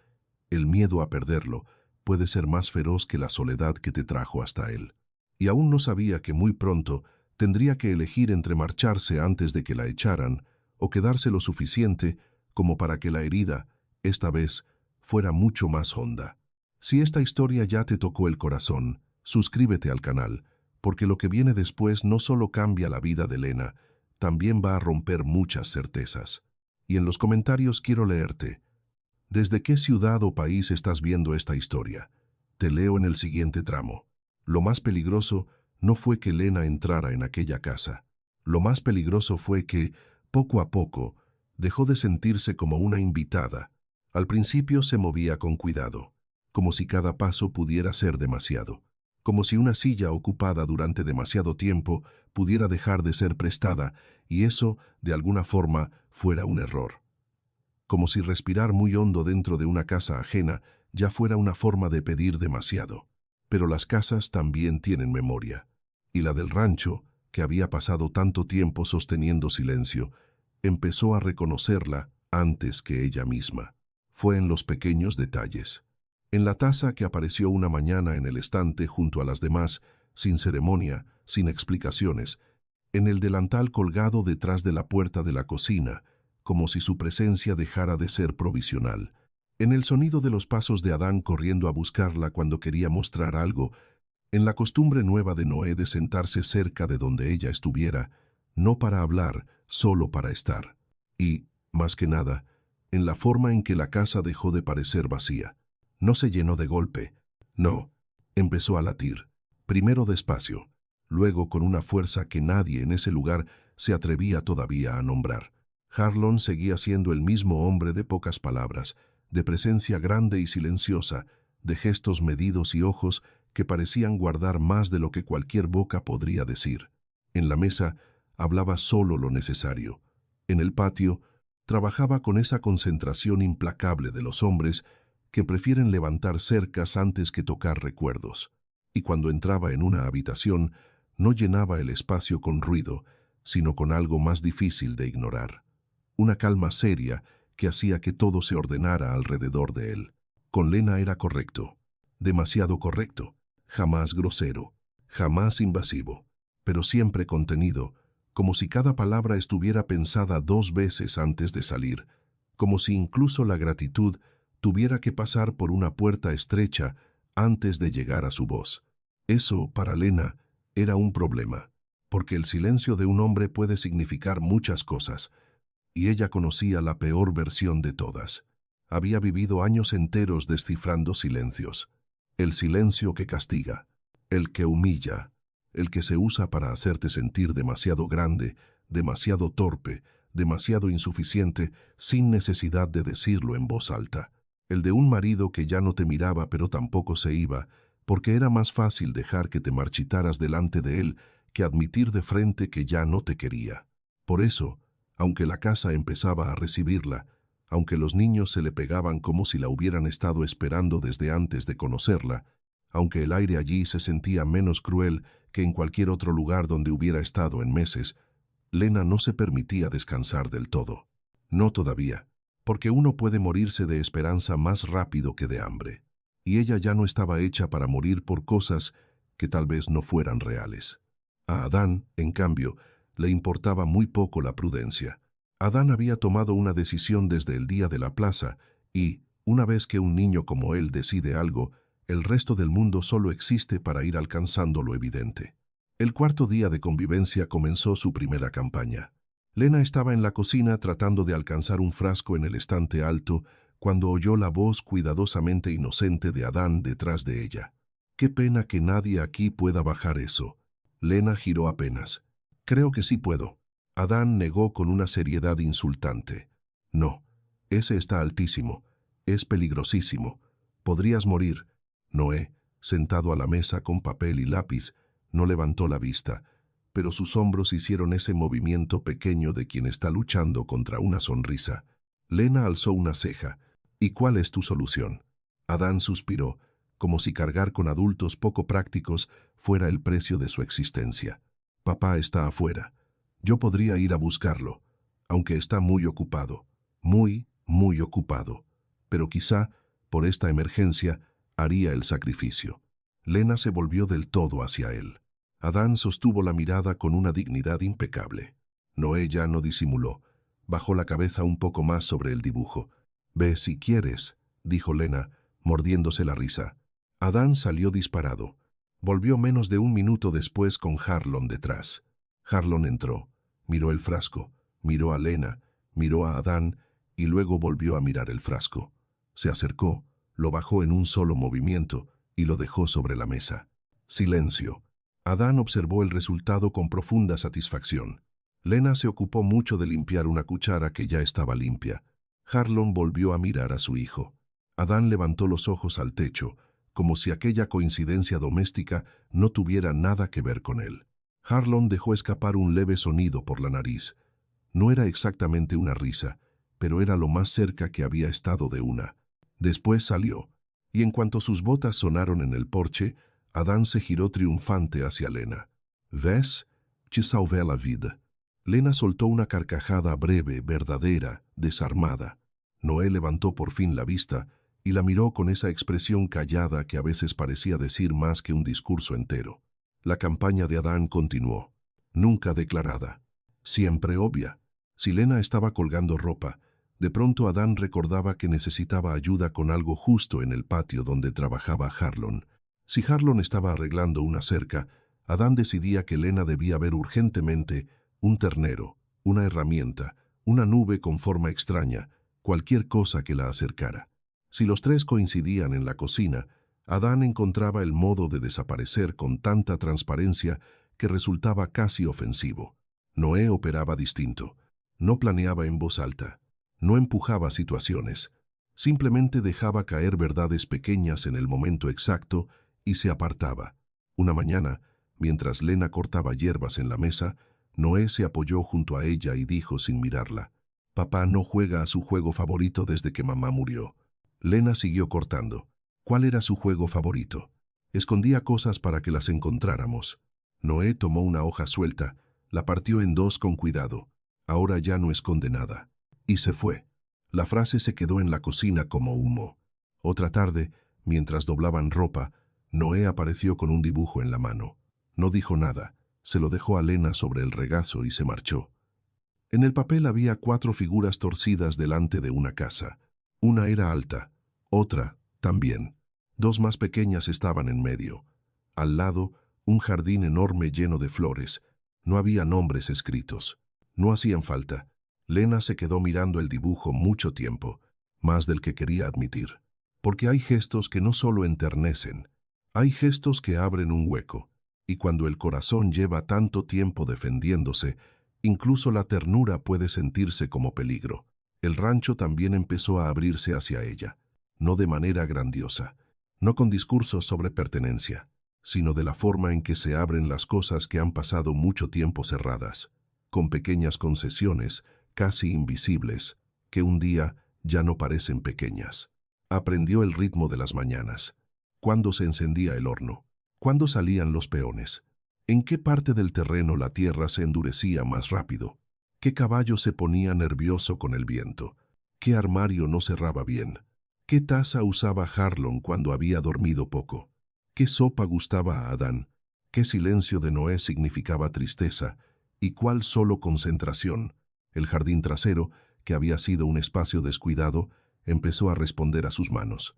el miedo a perderlo puede ser más feroz que la soledad que te trajo hasta él. Y aún no sabía que muy pronto tendría que elegir entre marcharse antes de que la echaran o quedarse lo suficiente como para que la herida, esta vez, fuera mucho más honda. Si esta historia ya te tocó el corazón, suscríbete al canal, porque lo que viene después no solo cambia la vida de Lena, también va a romper muchas certezas. Y en los comentarios quiero leerte. ¿Desde qué ciudad o país estás viendo esta historia? Te leo en el siguiente tramo. Lo más peligroso no fue que Lena entrara en aquella casa. Lo más peligroso fue que, poco a poco, dejó de sentirse como una invitada. Al principio se movía con cuidado, como si cada paso pudiera ser demasiado, como si una silla ocupada durante demasiado tiempo pudiera dejar de ser prestada y eso, de alguna forma, fuera un error. Como si respirar muy hondo dentro de una casa ajena ya fuera una forma de pedir demasiado. Pero las casas también tienen memoria. Y la del rancho, que había pasado tanto tiempo sosteniendo silencio, empezó a reconocerla antes que ella misma. Fue en los pequeños detalles. En la taza que apareció una mañana en el estante junto a las demás, sin ceremonia, sin explicaciones, en el delantal colgado detrás de la puerta de la cocina, como si su presencia dejara de ser provisional. En el sonido de los pasos de Adán corriendo a buscarla cuando quería mostrar algo, en la costumbre nueva de Noé de sentarse cerca de donde ella estuviera, no para hablar, solo para estar. Y, más que nada, en la forma en que la casa dejó de parecer vacía. No se llenó de golpe, no, empezó a latir, primero despacio, luego con una fuerza que nadie en ese lugar se atrevía todavía a nombrar. Harlon seguía siendo el mismo hombre de pocas palabras, de presencia grande y silenciosa, de gestos medidos y ojos que parecían guardar más de lo que cualquier boca podría decir. En la mesa hablaba solo lo necesario. En el patio trabajaba con esa concentración implacable de los hombres que prefieren levantar cercas antes que tocar recuerdos. Y cuando entraba en una habitación, no llenaba el espacio con ruido, sino con algo más difícil de ignorar. Una calma seria que hacía que todo se ordenara alrededor de él. Con Lena era correcto, demasiado correcto, jamás grosero, jamás invasivo, pero siempre contenido, como si cada palabra estuviera pensada 2 veces antes de salir, como si incluso la gratitud tuviera que pasar por una puerta estrecha antes de llegar a su voz. Eso, para Lena, era un problema, porque el silencio de un hombre puede significar muchas cosas, y ella conocía la peor versión de todas. Había vivido años enteros descifrando silencios. El silencio que castiga, el que humilla, el que se usa para hacerte sentir demasiado grande, demasiado torpe, demasiado insuficiente, sin necesidad de decirlo en voz alta. El de un marido que ya no te miraba pero tampoco se iba, porque era más fácil dejar que te marchitaras delante de él que admitir de frente que ya no te quería. Por eso, Aunque la casa empezaba a recibirla, aunque los niños se le pegaban como si la hubieran estado esperando desde antes de conocerla, aunque el aire allí se sentía menos cruel que en cualquier otro lugar donde hubiera estado en meses, Lena no se permitía descansar del todo. No todavía, porque uno puede morirse de esperanza más rápido que de hambre. Y ella ya no estaba hecha para morir por cosas que tal vez no fueran reales. A Adán, en cambio, le importaba muy poco la prudencia. Adán había tomado una decisión desde el día de la plaza y, una vez que un niño como él decide algo, el resto del mundo solo existe para ir alcanzando lo evidente. El cuarto día de convivencia comenzó su primera campaña. Lena estaba en la cocina tratando de alcanzar un frasco en el estante alto cuando oyó la voz cuidadosamente inocente de Adán detrás de ella. «Qué pena que nadie aquí pueda bajar eso». Lena giró apenas. «Creo que sí puedo». Adán negó con una seriedad insultante. «No, ese está altísimo. Es peligrosísimo. Podrías morir». Noé, sentado a la mesa con papel y lápiz, no levantó la vista, pero sus hombros hicieron ese movimiento pequeño de quien está luchando contra una sonrisa. Lena alzó una ceja. «¿Y cuál es tu solución?» Adán suspiró, como si cargar con adultos poco prácticos fuera el precio de su existencia. «Papá está afuera. Yo podría ir a buscarlo, aunque está muy ocupado. Muy, muy ocupado. Pero quizá, por esta emergencia, haría el sacrificio». Lena se volvió del todo hacia él. Adán sostuvo la mirada con una dignidad impecable. Noé ya no disimuló. Bajó la cabeza un poco más sobre el dibujo. «Ve si quieres», dijo Lena, mordiéndose la risa. Adán salió disparado. Volvió menos de un minuto después con Harlon detrás. Harlon entró, miró el frasco, miró a Lena, miró a Adán y luego volvió a mirar el frasco. Se acercó, lo bajó en un solo movimiento y lo dejó sobre la mesa. Silencio. Adán observó el resultado con profunda satisfacción. Lena se ocupó mucho de limpiar una cuchara que ya estaba limpia. Harlon volvió a mirar a su hijo. Adán levantó los ojos al techo, como si aquella coincidencia doméstica no tuviera nada que ver con él. Harlon dejó escapar un leve sonido por la nariz. No era exactamente una risa, pero era lo más cerca que había estado de una. Después salió, y en cuanto sus botas sonaron en el porche, Adán se giró triunfante hacia Lena. «¿Ves? Te salvé la vida». Lena soltó una carcajada breve, verdadera, desarmada. Noé levantó por fin la vista y la miró con esa expresión callada que a veces parecía decir más que un discurso entero. La campaña de Adán continuó, nunca declarada, siempre obvia. Si Lena estaba colgando ropa, de pronto Adán recordaba que necesitaba ayuda con algo justo en el patio donde trabajaba Harlon. Si Harlon estaba arreglando una cerca, Adán decidía que Lena debía ver urgentemente un ternero, una herramienta, una nube con forma extraña, cualquier cosa que la acercara. Si los tres coincidían en la cocina, Adán encontraba el modo de desaparecer con tanta transparencia que resultaba casi ofensivo. Noé operaba distinto. No planeaba en voz alta. No empujaba situaciones. Simplemente dejaba caer verdades pequeñas en el momento exacto y se apartaba. Una mañana, mientras Lena cortaba hierbas en la mesa, Noé se apoyó junto a ella y dijo sin mirarla, «Papá no juega a su juego favorito desde que mamá murió». Lena siguió cortando. ¿Cuál era su juego favorito? Escondía cosas para que las encontráramos. Noé tomó una hoja suelta, la partió en dos con cuidado. Ahora ya no esconde nada. Y se fue. La frase se quedó en la cocina como humo. Otra tarde, mientras doblaban ropa, Noé apareció con un dibujo en la mano. No dijo nada. Se lo dejó a Lena sobre el regazo y se marchó. En el papel había 4 figuras torcidas delante de una casa. Una era alta, otra también. 2 más pequeñas estaban en medio. Al lado, un jardín enorme lleno de flores. No había nombres escritos. No hacían falta. Lena se quedó mirando el dibujo mucho tiempo, más del que quería admitir. Porque hay gestos que no solo enternecen, hay gestos que abren un hueco. Y cuando el corazón lleva tanto tiempo defendiéndose, incluso la ternura puede sentirse como peligro. El rancho también empezó a abrirse hacia ella, no de manera grandiosa, no con discursos sobre pertenencia, sino de la forma en que se abren las cosas que han pasado mucho tiempo cerradas, con pequeñas concesiones casi invisibles, que un día ya no parecen pequeñas. Aprendió el ritmo de las mañanas. Cuándo se encendía el horno, cuándo salían los peones, en qué parte del terreno la tierra se endurecía más rápido, qué caballo se ponía nervioso con el viento, qué armario no cerraba bien, qué taza usaba Harlon cuando había dormido poco, qué sopa gustaba a Adán, qué silencio de Noé significaba tristeza y cuál solo concentración. El jardín trasero, que había sido un espacio descuidado, empezó a responder a sus manos.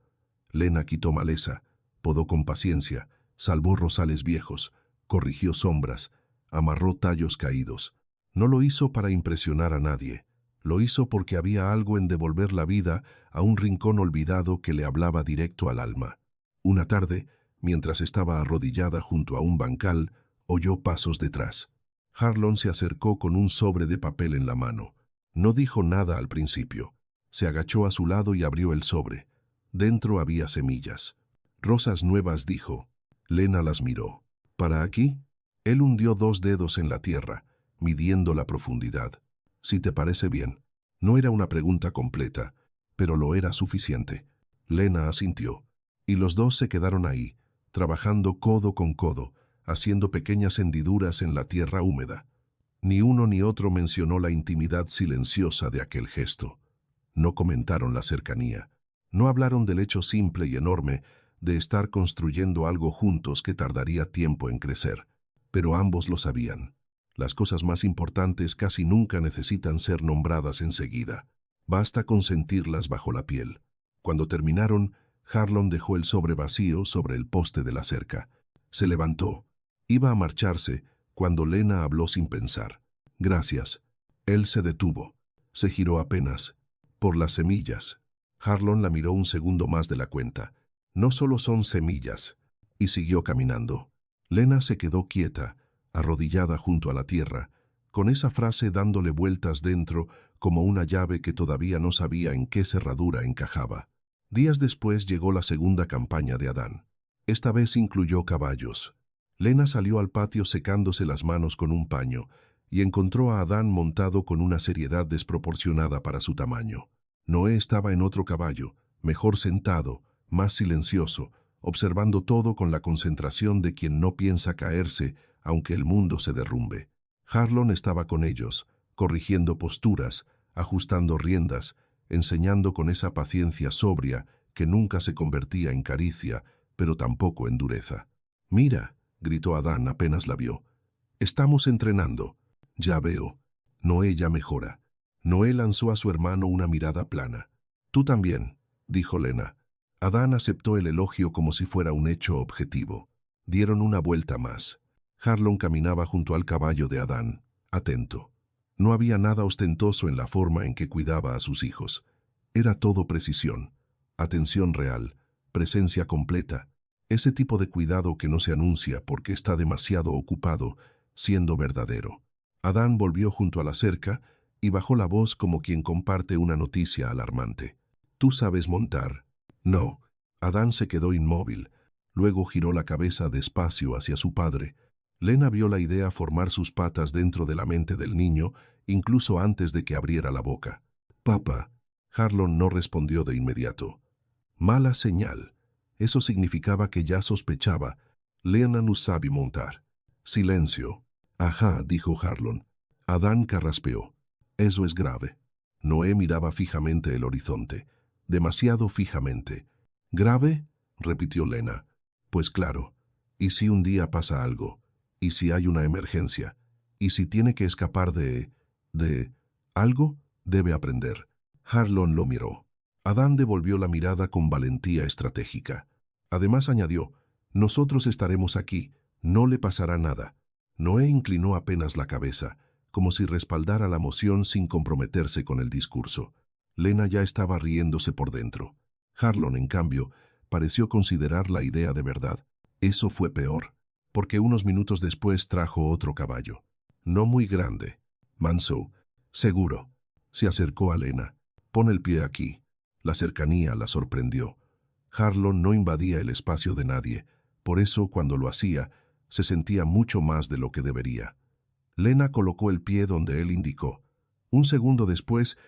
Lena quitó maleza, podó con paciencia, salvó rosales viejos, corrigió sombras, amarró tallos caídos. No lo hizo para impresionar a nadie. Lo hizo porque había algo en devolver la vida a un rincón olvidado que le hablaba directo al alma. Una tarde, mientras estaba arrodillada junto a un bancal, oyó pasos detrás. Harlon se acercó con un sobre de papel en la mano. No dijo nada al principio. Se agachó a su lado y abrió el sobre. Dentro había semillas. Rosas nuevas, dijo. Lena las miró. ¿Para aquí? Él hundió 2 dedos en la tierra, midiendo la profundidad. Si te parece bien. No era una pregunta completa, pero lo era suficiente. Lena asintió, y los dos se quedaron ahí, trabajando codo con codo, haciendo pequeñas hendiduras en la tierra húmeda. Ni uno ni otro mencionó la intimidad silenciosa de aquel gesto. No comentaron la cercanía. No hablaron del hecho simple y enorme de estar construyendo algo juntos que tardaría tiempo en crecer. Pero ambos lo sabían. Las cosas más importantes casi nunca necesitan ser nombradas enseguida. Basta con sentirlas bajo la piel. Cuando terminaron, Harlon dejó el sobre vacío sobre el poste de la cerca. Se levantó. Iba a marcharse cuando Lena habló sin pensar. Gracias. Él se detuvo. Se giró apenas. Por las semillas. Harlon la miró un segundo más de la cuenta. No solo son semillas. Y siguió caminando. Lena se quedó quieta, arrodillada junto a la tierra, con esa frase dándole vueltas dentro como una llave que todavía no sabía en qué cerradura encajaba. Días después llegó la segunda campaña de Adán. Esta vez incluyó caballos. Lena salió al patio secándose las manos con un paño y encontró a Adán montado con una seriedad desproporcionada para su tamaño. Noé estaba en otro caballo, mejor sentado, más silencioso, observando todo con la concentración de quien no piensa caerse aunque el mundo se derrumbe. Harlon estaba con ellos, corrigiendo posturas, ajustando riendas, enseñando con esa paciencia sobria que nunca se convertía en caricia, pero tampoco en dureza. «Mira», gritó Adán apenas la vio. «Estamos entrenando». «Ya veo». Noé ya mejora. Noé lanzó a su hermano una mirada plana. «Tú también», dijo Lena. Adán aceptó el elogio como si fuera un hecho objetivo. Dieron una vuelta más. Harlon caminaba junto al caballo de Adán, atento. No había nada ostentoso en la forma en que cuidaba a sus hijos. Era todo precisión, atención real, presencia completa, ese tipo de cuidado que no se anuncia porque está demasiado ocupado, siendo verdadero. Adán volvió junto a la cerca y bajó la voz como quien comparte una noticia alarmante. «¿Tú sabes montar?» «No». Adán se quedó inmóvil, luego giró la cabeza despacio hacia su padre. Lena vio la idea formar sus patas dentro de la mente del niño, incluso antes de que abriera la boca. «Papá». Harlon no respondió de inmediato. Mala señal. Eso significaba que ya sospechaba. Lena no sabe montar. Silencio. «Ajá», dijo Harlon. Adán carraspeó. «Eso es grave». Noé miraba fijamente el horizonte. Demasiado fijamente. «¿Grave?», repitió Lena. «Pues claro. ¿Y si un día pasa algo? ¿Y si hay una emergencia? ¿Y si tiene que escapar de algo? Debe aprender». Harlon lo miró. Adán devolvió la mirada con valentía estratégica. Además añadió, «Nosotros estaremos aquí. No le pasará nada». Noé inclinó apenas la cabeza, como si respaldara la moción sin comprometerse con el discurso. Lena ya estaba riéndose por dentro. Harlon, en cambio, pareció considerar la idea de verdad. Eso fue peor, porque unos minutos después trajo otro caballo. No muy grande. Manso. Seguro. Se acercó a Lena. «Pon el pie aquí». La cercanía la sorprendió. Harlon no invadía el espacio de nadie. Por eso, cuando lo hacía, se sentía mucho más de lo que debería. Lena colocó el pie donde él indicó. Un segundo después,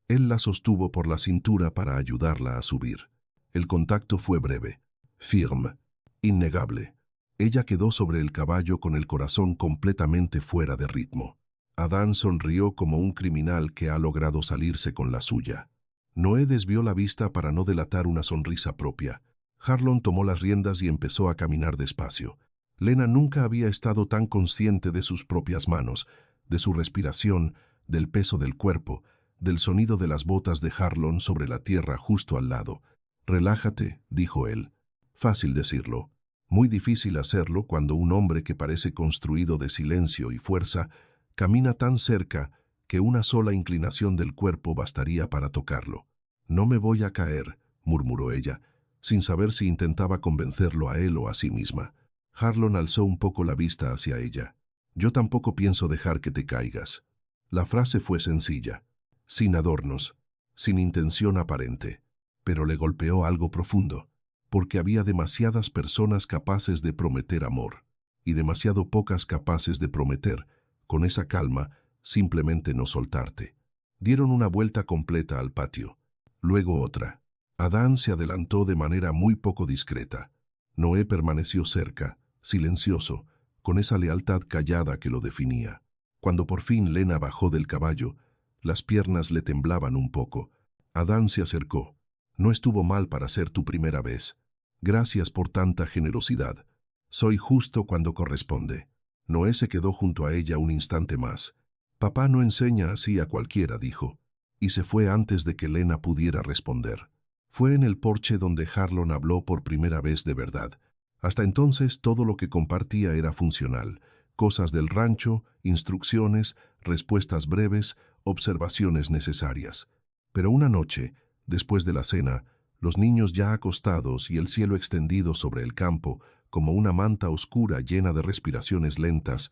él la sostuvo por la cintura para ayudarla a subir. El contacto fue breve, firme, innegable. Ella quedó sobre el caballo con el corazón completamente fuera de ritmo. Adán sonrió como un criminal que ha logrado salirse con la suya. Noé desvió la vista para no delatar una sonrisa propia. Harlon tomó las riendas y empezó a caminar despacio. Lena nunca había estado tan consciente de sus propias manos, de su respiración, del peso del cuerpo, del sonido de las botas de Harlon sobre la tierra justo al lado. «Relájate», dijo él. Fácil decirlo. Muy difícil hacerlo cuando un hombre que parece construido de silencio y fuerza camina tan cerca que una sola inclinación del cuerpo bastaría para tocarlo. «No me voy a caer», murmuró ella, sin saber si intentaba convencerlo a él o a sí misma. Harlon alzó un poco la vista hacia ella. «Yo tampoco pienso dejar que te caigas». La frase fue sencilla, sin adornos, sin intención aparente, pero le golpeó algo profundo, porque había demasiadas personas capaces de prometer amor, y demasiado pocas capaces de prometer, con esa calma, simplemente no soltarte. Dieron una vuelta completa al patio, luego otra. Adán se adelantó de manera muy poco discreta. Noé permaneció cerca, silencioso, con esa lealtad callada que lo definía. Cuando por fin Lena bajó del caballo, las piernas le temblaban un poco. Adán se acercó. «No estuvo mal para ser tu primera vez. Gracias por tanta generosidad. Soy justo cuando corresponde». Noé se quedó junto a ella un instante más. «Papá no enseña así a cualquiera», dijo, y se fue antes de que Lena pudiera responder. Fue en el porche donde Harlon habló por primera vez de verdad. Hasta entonces todo lo que compartía era funcional. Cosas del rancho, instrucciones, respuestas breves, observaciones necesarias. Pero una noche, después de la cena, los niños ya acostados y el cielo extendido sobre el campo, como una manta oscura llena de respiraciones lentas,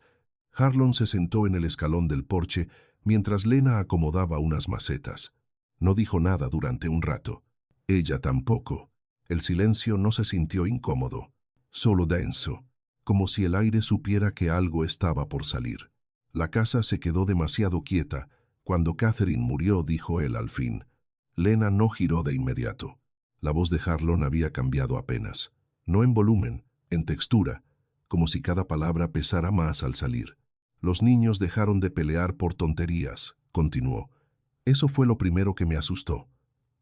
Harlon se sentó en el escalón del porche mientras Lena acomodaba unas macetas. No dijo nada durante un rato. Ella tampoco. El silencio no se sintió incómodo, solo denso, como si el aire supiera que algo estaba por salir. La casa se quedó demasiado quieta. Cuando Catherine murió, dijo él al fin. Lena no giró de inmediato. La voz de Harlon había cambiado apenas. No en volumen, en textura, como si cada palabra pesara más al salir. «Los niños dejaron de pelear por tonterías», continuó. «Eso fue lo primero que me asustó.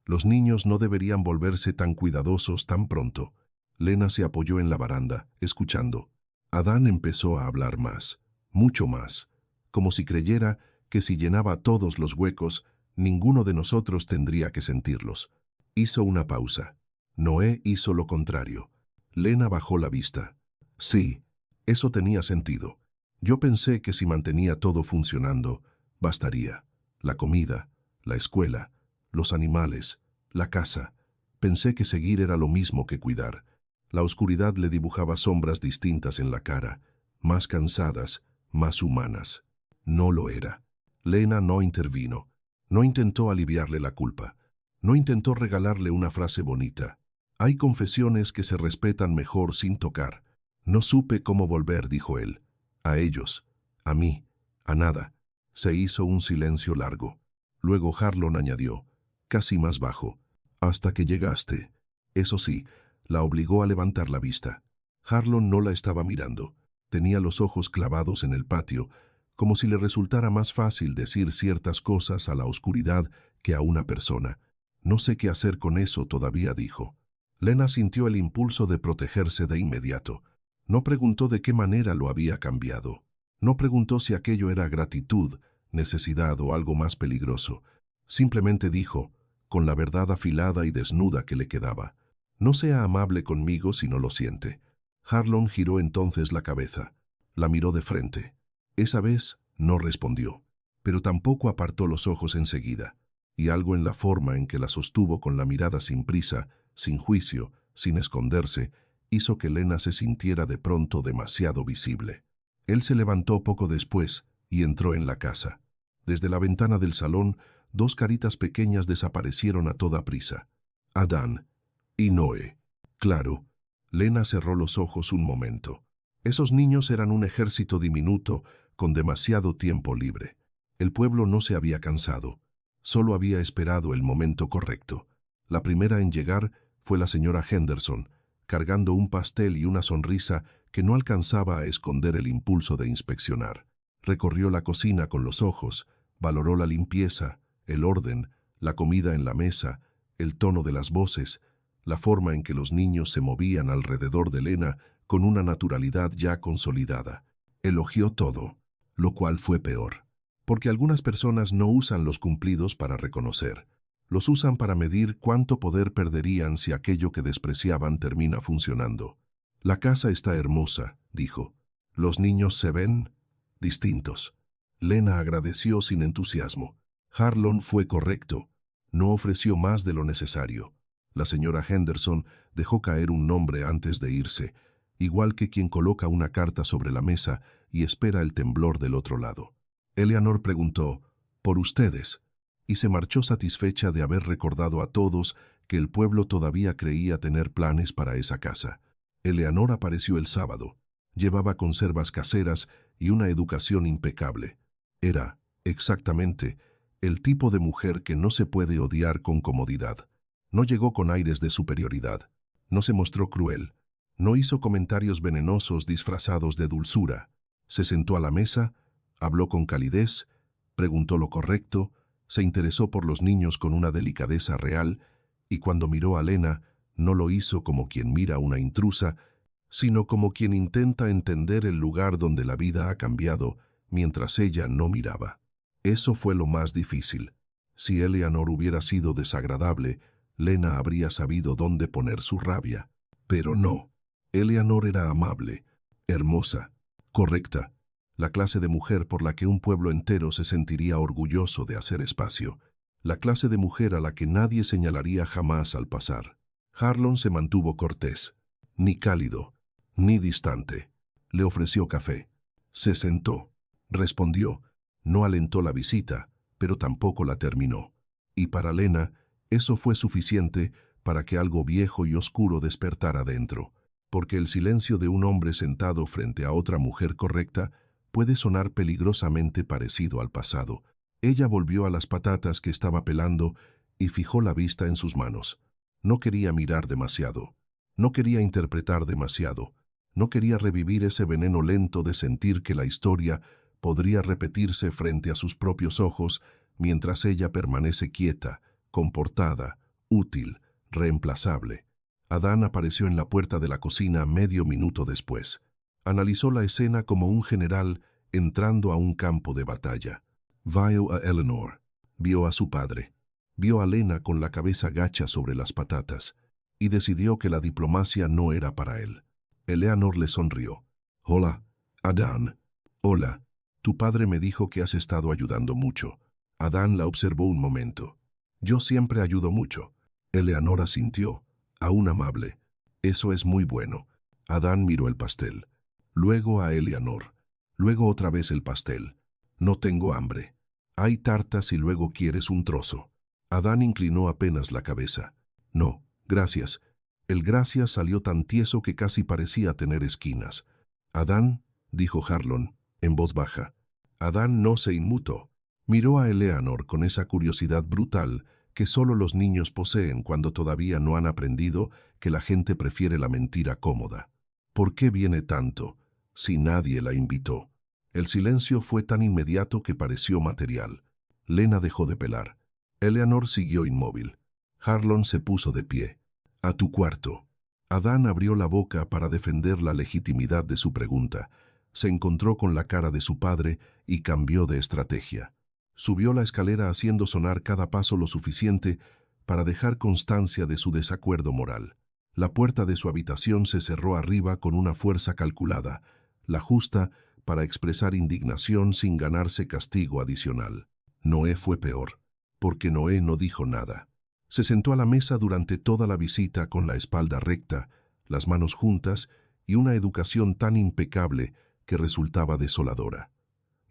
Los niños no deberían volverse tan cuidadosos tan pronto». Lena se apoyó en la baranda, escuchando. Adán empezó a hablar más, mucho más, como si creyera que si llenaba todos los huecos, ninguno de nosotros tendría que sentirlos. Hizo una pausa. Noé hizo lo contrario. Lena bajó la vista. «Sí, eso tenía sentido. Yo pensé que si mantenía todo funcionando, bastaría. La comida, la escuela, los animales, la casa. Pensé que seguir era lo mismo que cuidar». La oscuridad le dibujaba sombras distintas en la cara, más cansadas, más humanas. No lo era. Lena no intervino. No intentó aliviarle la culpa. No intentó regalarle una frase bonita. Hay confesiones que se respetan mejor sin tocar. «No supe cómo volver», dijo él. «A ellos, a mí, a nada». Se hizo un silencio largo. Luego Harlon añadió, casi más bajo, «Hasta que llegaste». Eso sí, la obligó a levantar la vista. Harlon no la estaba mirando. Tenía los ojos clavados en el patio, como si le resultara más fácil decir ciertas cosas a la oscuridad que a una persona. «No sé qué hacer con eso todavía», dijo. Lena sintió el impulso de protegerse de inmediato. No preguntó de qué manera lo había cambiado. No preguntó si aquello era gratitud, necesidad o algo más peligroso. Simplemente dijo, con la verdad afilada y desnuda que le quedaba: «No sea amable conmigo si no lo siente». Harlon giró entonces la cabeza. La miró de frente. Esa vez no respondió, pero tampoco apartó los ojos enseguida, y algo en la forma en que la sostuvo con la mirada sin prisa, sin juicio, sin esconderse, hizo que Lena se sintiera de pronto demasiado visible. Él se levantó poco después y entró en la casa. Desde la ventana del salón, dos caritas pequeñas desaparecieron a toda prisa. Adán y Noé. Claro. Lena cerró los ojos un momento. Esos niños eran un ejército diminuto con demasiado tiempo libre. El pueblo no se había cansado, solo había esperado el momento correcto. La primera en llegar fue la señora Henderson, cargando un pastel y una sonrisa que no alcanzaba a esconder el impulso de inspeccionar. Recorrió la cocina con los ojos, valoró la limpieza, el orden, la comida en la mesa, el tono de las voces, la forma en que los niños se movían alrededor de Lena con una naturalidad ya consolidada. Elogió todo, lo cual fue peor. Porque algunas personas no usan los cumplidos para reconocer. Los usan para medir cuánto poder perderían si aquello que despreciaban termina funcionando. La casa está hermosa, dijo. Los niños se ven distintos. Lena agradeció sin entusiasmo. Harlon fue correcto. No ofreció más de lo necesario. La señora Henderson dejó caer un nombre antes de irse, igual que quien coloca una carta sobre la mesa y espera el temblor del otro lado. Eleanor preguntó, «¿Por ustedes?», y se marchó satisfecha de haber recordado a todos que el pueblo todavía creía tener planes para esa casa. Eleanor apareció el sábado. Llevaba conservas caseras y una educación impecable. Era, exactamente, el tipo de mujer que no se puede odiar con comodidad. No llegó con aires de superioridad. No se mostró cruel. No hizo comentarios venenosos disfrazados de dulzura. Se sentó a la mesa, habló con calidez, preguntó lo correcto, se interesó por los niños con una delicadeza real, y cuando miró a Lena, no lo hizo como quien mira a una intrusa, sino como quien intenta entender el lugar donde la vida ha cambiado mientras ella no miraba. Eso fue lo más difícil. Si Eleanor hubiera sido desagradable, Lena habría sabido dónde poner su rabia. Pero no. Eleanor era amable, hermosa, correcta, la clase de mujer por la que un pueblo entero se sentiría orgulloso de hacer espacio, la clase de mujer a la que nadie señalaría jamás al pasar. Harlon se mantuvo cortés, ni cálido, ni distante. Le ofreció café. Se sentó. Respondió. No alentó la visita, pero tampoco la terminó. Y para Lena, eso fue suficiente para que algo viejo y oscuro despertara dentro, porque el silencio de un hombre sentado frente a otra mujer correcta puede sonar peligrosamente parecido al pasado. Ella volvió a las patatas que estaba pelando y fijó la vista en sus manos. No quería mirar demasiado. No quería interpretar demasiado. No quería revivir ese veneno lento de sentir que la historia podría repetirse frente a sus propios ojos mientras ella permanece quieta, comportada, útil, reemplazable. Adán apareció en la puerta de la cocina medio minuto después. Analizó la escena como un general entrando a un campo de batalla. Vio a Eleanor, vio a su padre, vio a Lena con la cabeza gacha sobre las patatas y decidió que la diplomacia no era para él. Eleanor le sonrió. «Hola, Adán». «Hola, tu padre me dijo que has estado ayudando mucho». Adán la observó un momento. «Yo siempre ayudo mucho». Eleanor asintió, aún amable. «Eso es muy bueno». Adán miró el pastel. Luego a Eleanor. Luego otra vez el pastel. «No tengo hambre». «Hay tarta si luego quieres un trozo». Adán inclinó apenas la cabeza. «No, gracias». El gracias salió tan tieso que casi parecía tener esquinas. «Adán», dijo Harlon, en voz baja. Adán no se inmutó. Miró a Eleanor con esa curiosidad brutal que solo los niños poseen cuando todavía no han aprendido que la gente prefiere la mentira cómoda. ¿Por qué viene tanto, si nadie la invitó? El silencio fue tan inmediato que pareció material. Lena dejó de pelar. Eleanor siguió inmóvil. Harlon se puso de pie. «A tu cuarto». Adán abrió la boca para defender la legitimidad de su pregunta. Se encontró con la cara de su padre y cambió de estrategia. Subió la escalera haciendo sonar cada paso lo suficiente para dejar constancia de su desacuerdo moral. La puerta de su habitación se cerró arriba con una fuerza calculada, la justa para expresar indignación sin ganarse castigo adicional. Noé fue peor, porque Noé no dijo nada. Se sentó a la mesa durante toda la visita con la espalda recta, las manos juntas y una educación tan impecable que resultaba desoladora.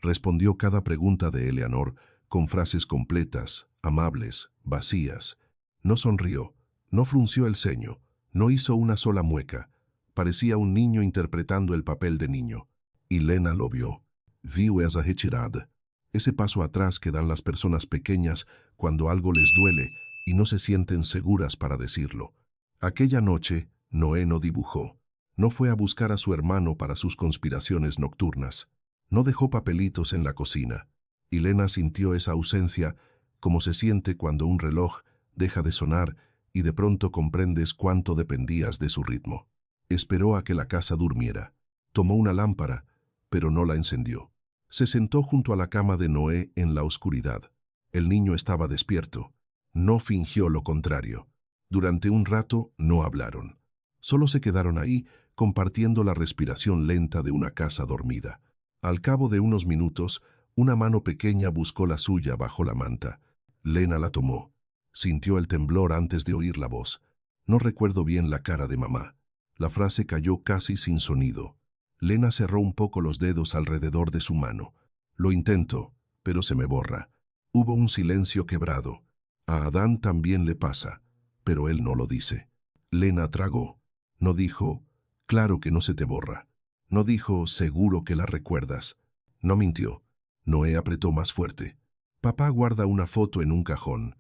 Respondió cada pregunta de Eleanor con frases completas, amables, vacías. No sonrió, no frunció el ceño, no hizo una sola mueca. Parecía un niño interpretando el papel de niño. Y Lena lo vio. Viu esa retirada. ese paso atrás que dan las personas pequeñas cuando algo les duele y no se sienten seguras para decirlo. Aquella noche, Noé no dibujó. No fue a buscar a su hermano para sus conspiraciones nocturnas. No dejó papelitos en la cocina. Y Lena sintió esa ausencia como se siente cuando un reloj deja de sonar y de pronto comprendes cuánto dependías de su ritmo. Esperó a que la casa durmiera. Tomó una lámpara, pero no la encendió. Se sentó junto a la cama de Noé en la oscuridad. El niño estaba despierto. No fingió lo contrario. Durante un rato no hablaron. Solo se quedaron ahí, compartiendo la respiración lenta de una casa dormida. Al cabo de unos minutos, una mano pequeña buscó la suya bajo la manta. Lena la tomó. Sintió el temblor antes de oír la voz. No recuerdo bien la cara de mamá. La frase cayó casi sin sonido. Lena cerró un poco los dedos alrededor de su mano. Lo intento, pero se me borra. Hubo un silencio quebrado. A Adán también le pasa, pero él no lo dice. Lena tragó. No dijo, claro que no se te borra. No dijo, seguro que la recuerdas. No mintió. Noé apretó más fuerte. Papá guarda una foto en un cajón.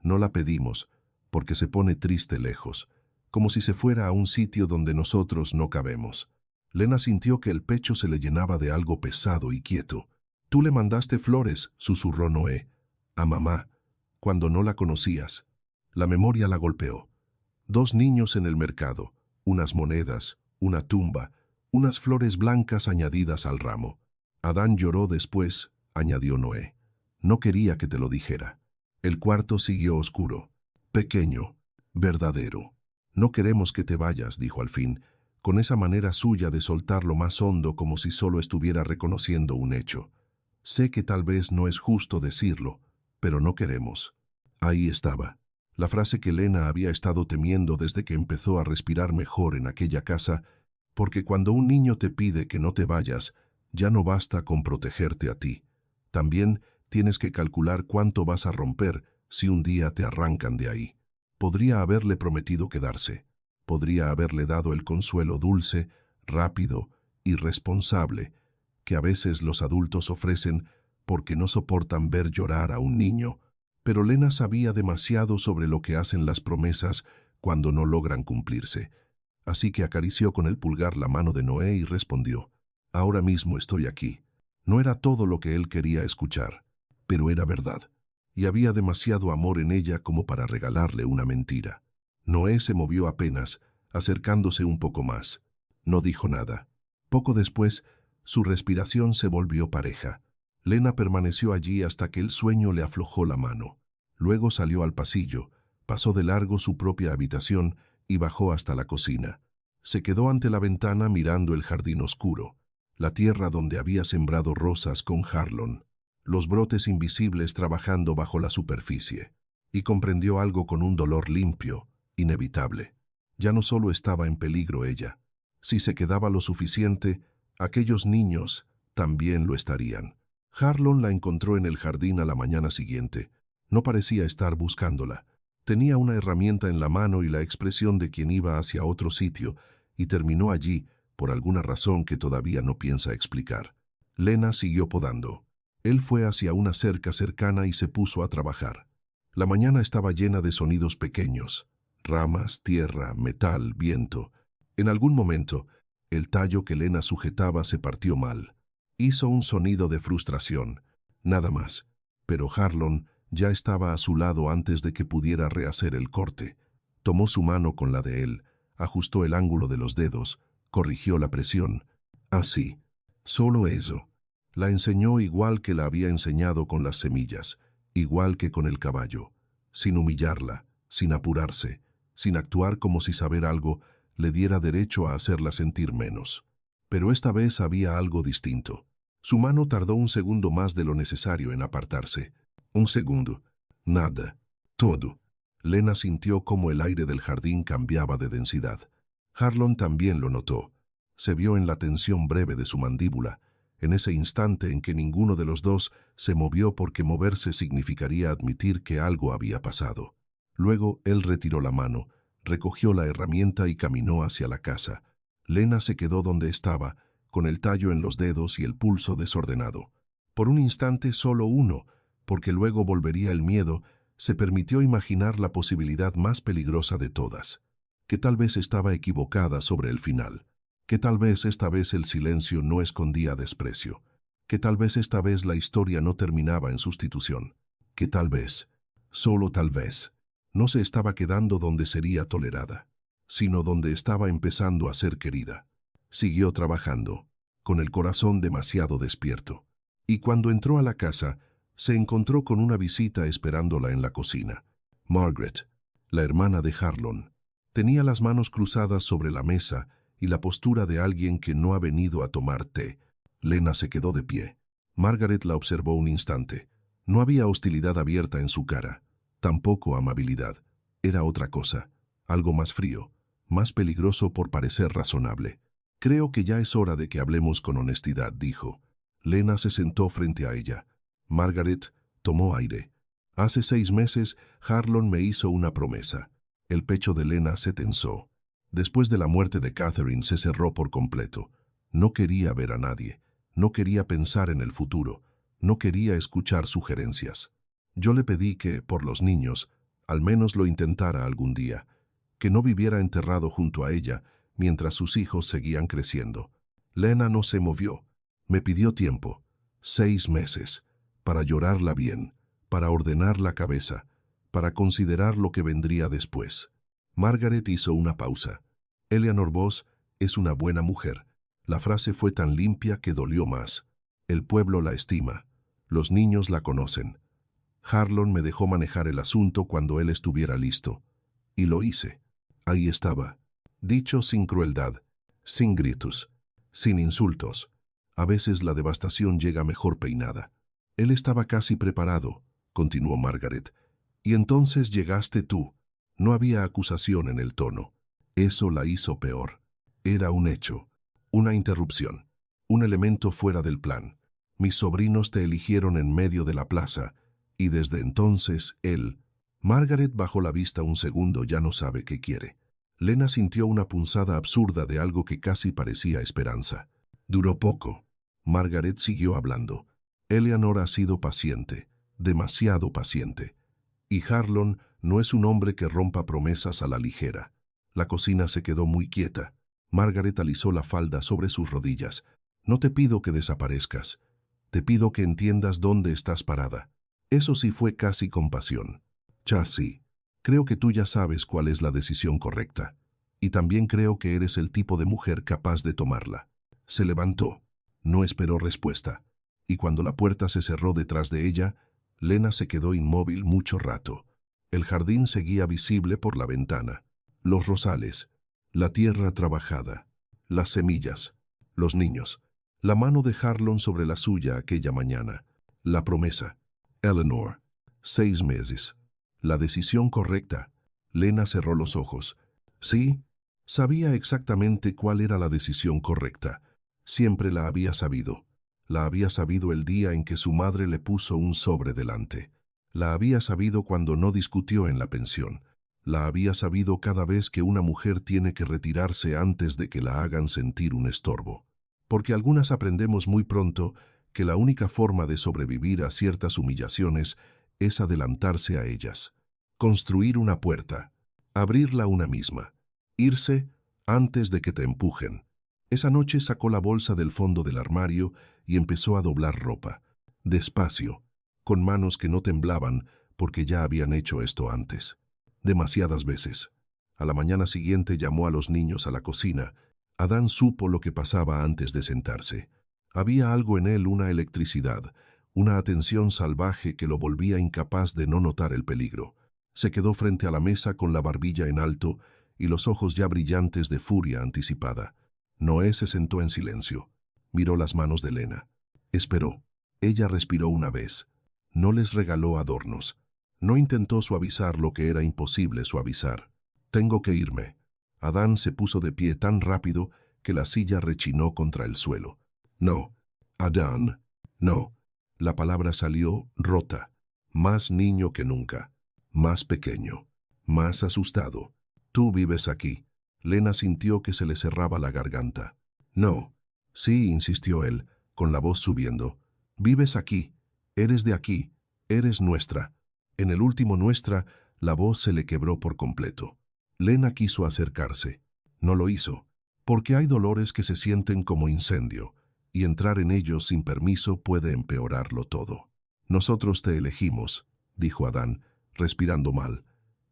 No la pedimos, porque se pone triste lejos, como si se fuera a un sitio donde nosotros no cabemos. Lena sintió que el pecho se le llenaba de algo pesado y quieto. Tú le mandaste flores, susurró Noé, a mamá, cuando no la conocías. La memoria la golpeó. 2 niños en el mercado, unas monedas, una tumba, unas flores blancas añadidas al ramo. Adán lloró después, añadió Noé. No quería que te lo dijera. El cuarto siguió oscuro, pequeño, verdadero. No queremos que te vayas, dijo al fin, con esa manera suya de soltar lo más hondo como si solo estuviera reconociendo un hecho. Sé que tal vez no es justo decirlo, pero no queremos. Ahí estaba, la frase que Lena había estado temiendo desde que empezó a respirar mejor en aquella casa, porque cuando un niño te pide que no te vayas, ya no basta con protegerte a ti. También tienes que calcular cuánto vas a romper si un día te arrancan de ahí. Podría haberle prometido quedarse. Podría haberle dado el consuelo dulce, rápido y responsable que a veces los adultos ofrecen porque no soportan ver llorar a un niño. Pero Lena sabía demasiado sobre lo que hacen las promesas cuando no logran cumplirse. Así que acarició con el pulgar la mano de Noé y respondió, ahora mismo estoy aquí. No era todo lo que él quería escuchar, pero era verdad, y había demasiado amor en ella como para regalarle una mentira. Noé se movió apenas, acercándose un poco más. No dijo nada. Poco después, su respiración se volvió pareja. Lena permaneció allí hasta que el sueño le aflojó la mano. Luego salió al pasillo, pasó de largo su propia habitación y bajó hasta la cocina. Se quedó ante la ventana mirando el jardín oscuro, la tierra donde había sembrado rosas con Harlon, los brotes invisibles trabajando bajo la superficie, y comprendió algo con un dolor limpio, inevitable. Ya no solo estaba en peligro ella. Si se quedaba lo suficiente, aquellos niños también lo estarían. Harlon la encontró en el jardín a la mañana siguiente. No parecía estar buscándola. Tenía una herramienta en la mano y la expresión de quien iba hacia otro sitio, y terminó allí, por alguna razón que todavía no piensa explicar. Lena siguió podando. Él fue hacia una cerca cercana y se puso a trabajar. La mañana estaba llena de sonidos pequeños, ramas, tierra, metal, viento. En algún momento, el tallo que Lena sujetaba se partió mal. Hizo un sonido de frustración, nada más, pero Harlon ya estaba a su lado antes de que pudiera rehacer el corte. Tomó su mano con la de él, ajustó el ángulo de los dedos, corrigió la presión. Así, solo eso. La enseñó igual que la había enseñado con las semillas, igual que con el caballo, sin humillarla, sin apurarse, sin actuar como si saber algo le diera derecho a hacerla sentir menos. Pero esta vez había algo distinto. Su mano tardó un segundo más de lo necesario en apartarse. Un segundo. Nada. Todo. Lena sintió cómo el aire del jardín cambiaba de densidad. Harlon también lo notó. Se vio en la tensión breve de su mandíbula, en ese instante en que ninguno de los dos se movió porque moverse significaría admitir que algo había pasado. Luego él retiró la mano, recogió la herramienta y caminó hacia la casa. Lena se quedó donde estaba, con el tallo en los dedos y el pulso desordenado. Por un instante solo uno, porque luego volvería el miedo, se permitió imaginar la posibilidad más peligrosa de todas, que tal vez estaba equivocada sobre el final, que tal vez esta vez el silencio no escondía desprecio, que tal vez esta vez la historia no terminaba en sustitución, que tal vez, solo tal vez, no se estaba quedando donde sería tolerada, sino donde estaba empezando a ser querida. Siguió trabajando, con el corazón demasiado despierto, y cuando entró a la casa, se encontró con una visita esperándola en la cocina. Margaret, la hermana de Harlon, tenía las manos cruzadas sobre la mesa y la postura de alguien que no ha venido a tomar té. Lena se quedó de pie. Margaret la observó un instante. No había hostilidad abierta en su cara, tampoco amabilidad. Era otra cosa, algo más frío, más peligroso por parecer razonable. Creo que ya es hora de que hablemos con honestidad, dijo. Lena se sentó frente a ella. Margaret tomó aire. Hace 6 meses, Harlon me hizo una promesa. El pecho de Lena se tensó. Después de la muerte de Catherine se cerró por completo. No quería ver a nadie. No quería pensar en el futuro. No quería escuchar sugerencias. Yo le pedí que, por los niños, al menos lo intentara algún día. Que no viviera enterrado junto a ella, mientras sus hijos seguían creciendo. Lena no se movió. Me pidió tiempo. 6 meses. Para llorarla bien, para ordenar la cabeza, para considerar lo que vendría después. Margaret hizo una pausa. Eleanor Vos es una buena mujer. La frase fue tan limpia que dolió más. El pueblo la estima. Los niños la conocen. Harlon me dejó manejar el asunto cuando él estuviera listo. Y lo hice. Ahí estaba. Dicho sin crueldad, sin gritos, sin insultos. A veces la devastación llega mejor peinada. Él estaba casi preparado, continuó Margaret. Y entonces llegaste tú. No había acusación en el tono. Eso la hizo peor. Era un hecho, una interrupción, un elemento fuera del plan. Mis sobrinos te eligieron en medio de la plaza, y desde entonces él... Margaret bajó la vista un segundo, ya no sabe qué quiere. Lena sintió una punzada absurda de algo que casi parecía esperanza. Duró poco. Margaret siguió hablando. Eleanor ha sido paciente, demasiado paciente. Y Harlon no es un hombre que rompa promesas a la ligera. La cocina se quedó muy quieta. Margaret alisó la falda sobre sus rodillas. No te pido que desaparezcas. Te pido que entiendas dónde estás parada. Eso sí fue casi compasión. Ya sí. Creo que tú ya sabes cuál es la decisión correcta. Y también creo que eres el tipo de mujer capaz de tomarla. Se levantó. No esperó respuesta. Y cuando la puerta se cerró detrás de ella, Lena se quedó inmóvil mucho rato. El jardín seguía visible por la ventana. Los rosales, la tierra trabajada, las semillas, los niños, la mano de Harlon sobre la suya aquella mañana, la promesa. Eleanor, 6 meses. La decisión correcta. Lena cerró los ojos. Sí, sabía exactamente cuál era la decisión correcta. Siempre la había sabido. La había sabido el día en que su madre le puso un sobre delante. La había sabido cuando no discutió en la pensión. La había sabido cada vez que una mujer tiene que retirarse antes de que la hagan sentir un estorbo. Porque algunas aprendemos muy pronto que la única forma de sobrevivir a ciertas humillaciones es adelantarse a ellas. Construir una puerta. Abrirla una misma. Irse antes de que te empujen. Esa noche sacó la bolsa del fondo del armario y empezó a doblar ropa. Despacio, con manos que no temblaban porque ya habían hecho esto antes. Demasiadas veces. A la mañana siguiente llamó a los niños a la cocina. Adán supo lo que pasaba antes de sentarse. Había algo en él, una electricidad, una atención salvaje que lo volvía incapaz de no notar el peligro. Se quedó frente a la mesa con la barbilla en alto y los ojos ya brillantes de furia anticipada. Noé se sentó en silencio. Miró las manos de Lena. Esperó. Ella respiró una vez. No les regaló adornos. No intentó suavizar lo que era imposible suavizar. Tengo que irme. Adán se puso de pie tan rápido que la silla rechinó contra el suelo. No. Adán. No. La palabra salió rota. Más niño que nunca. Más pequeño. Más asustado. Tú vives aquí. Lena sintió que se le cerraba la garganta. No. Sí, insistió él, con la voz subiendo. Vives aquí, eres de aquí, eres nuestra. En el último nuestra, la voz se le quebró por completo. Lena quiso acercarse. No lo hizo, porque hay dolores que se sienten como incendio, y entrar en ellos sin permiso puede empeorarlo todo. Nosotros te elegimos, dijo Adán, respirando mal.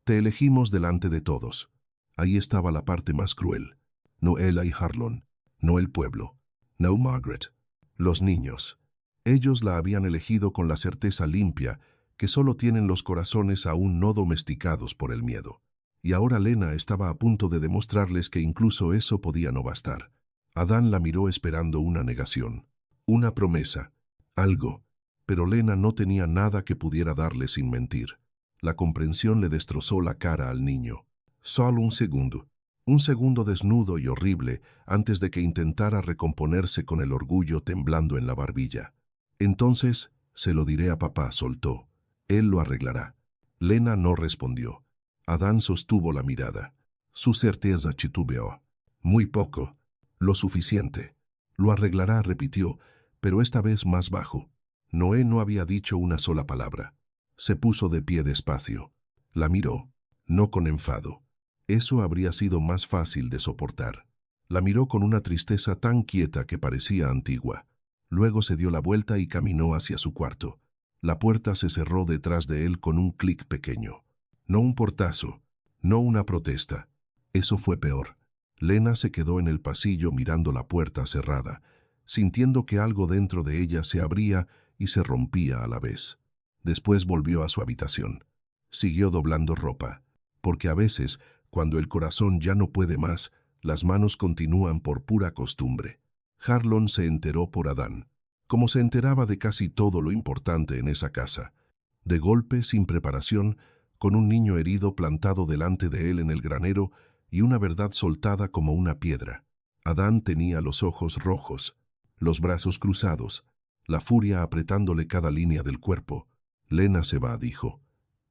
Te elegimos delante de todos. Ahí estaba la parte más cruel. No Ella y Harlon, no el pueblo, no Margaret, los niños. Ellos la habían elegido con la certeza limpia que solo tienen los corazones aún no domesticados por el miedo. Y ahora Lena estaba a punto de demostrarles que incluso eso podía no bastar. Adán la miró esperando una negación, una promesa, algo, pero Lena no tenía nada que pudiera darle sin mentir. La comprensión le destrozó la cara al niño. Solo un segundo desnudo y horrible antes de que intentara recomponerse con el orgullo temblando en la barbilla. Entonces, se lo diré a papá, soltó. Él lo arreglará. Lena no respondió. Adán sostuvo la mirada. Su certeza titubeó. Muy poco. Lo suficiente. Lo arreglará, repitió, pero esta vez más bajo. Noé no había dicho una sola palabra. Se puso de pie despacio. La miró, no con enfado. Eso habría sido más fácil de soportar. La miró con una tristeza tan quieta que parecía antigua. Luego se dio la vuelta y caminó hacia su cuarto. La puerta se cerró detrás de él con un clic pequeño. No un portazo, no una protesta. Eso fue peor. Lena se quedó en el pasillo mirando la puerta cerrada, sintiendo que algo dentro de ella se abría y se rompía a la vez. Después volvió a su habitación. Siguió doblando ropa, porque a veces, cuando el corazón ya no puede más, las manos continúan por pura costumbre. Harlon se enteró por Adán, como se enteraba de casi todo lo importante en esa casa. De golpe, sin preparación, con un niño herido plantado delante de él en el granero y una verdad soltada como una piedra. Adán tenía los ojos rojos, los brazos cruzados, la furia apretándole cada línea del cuerpo. Lena se va, dijo.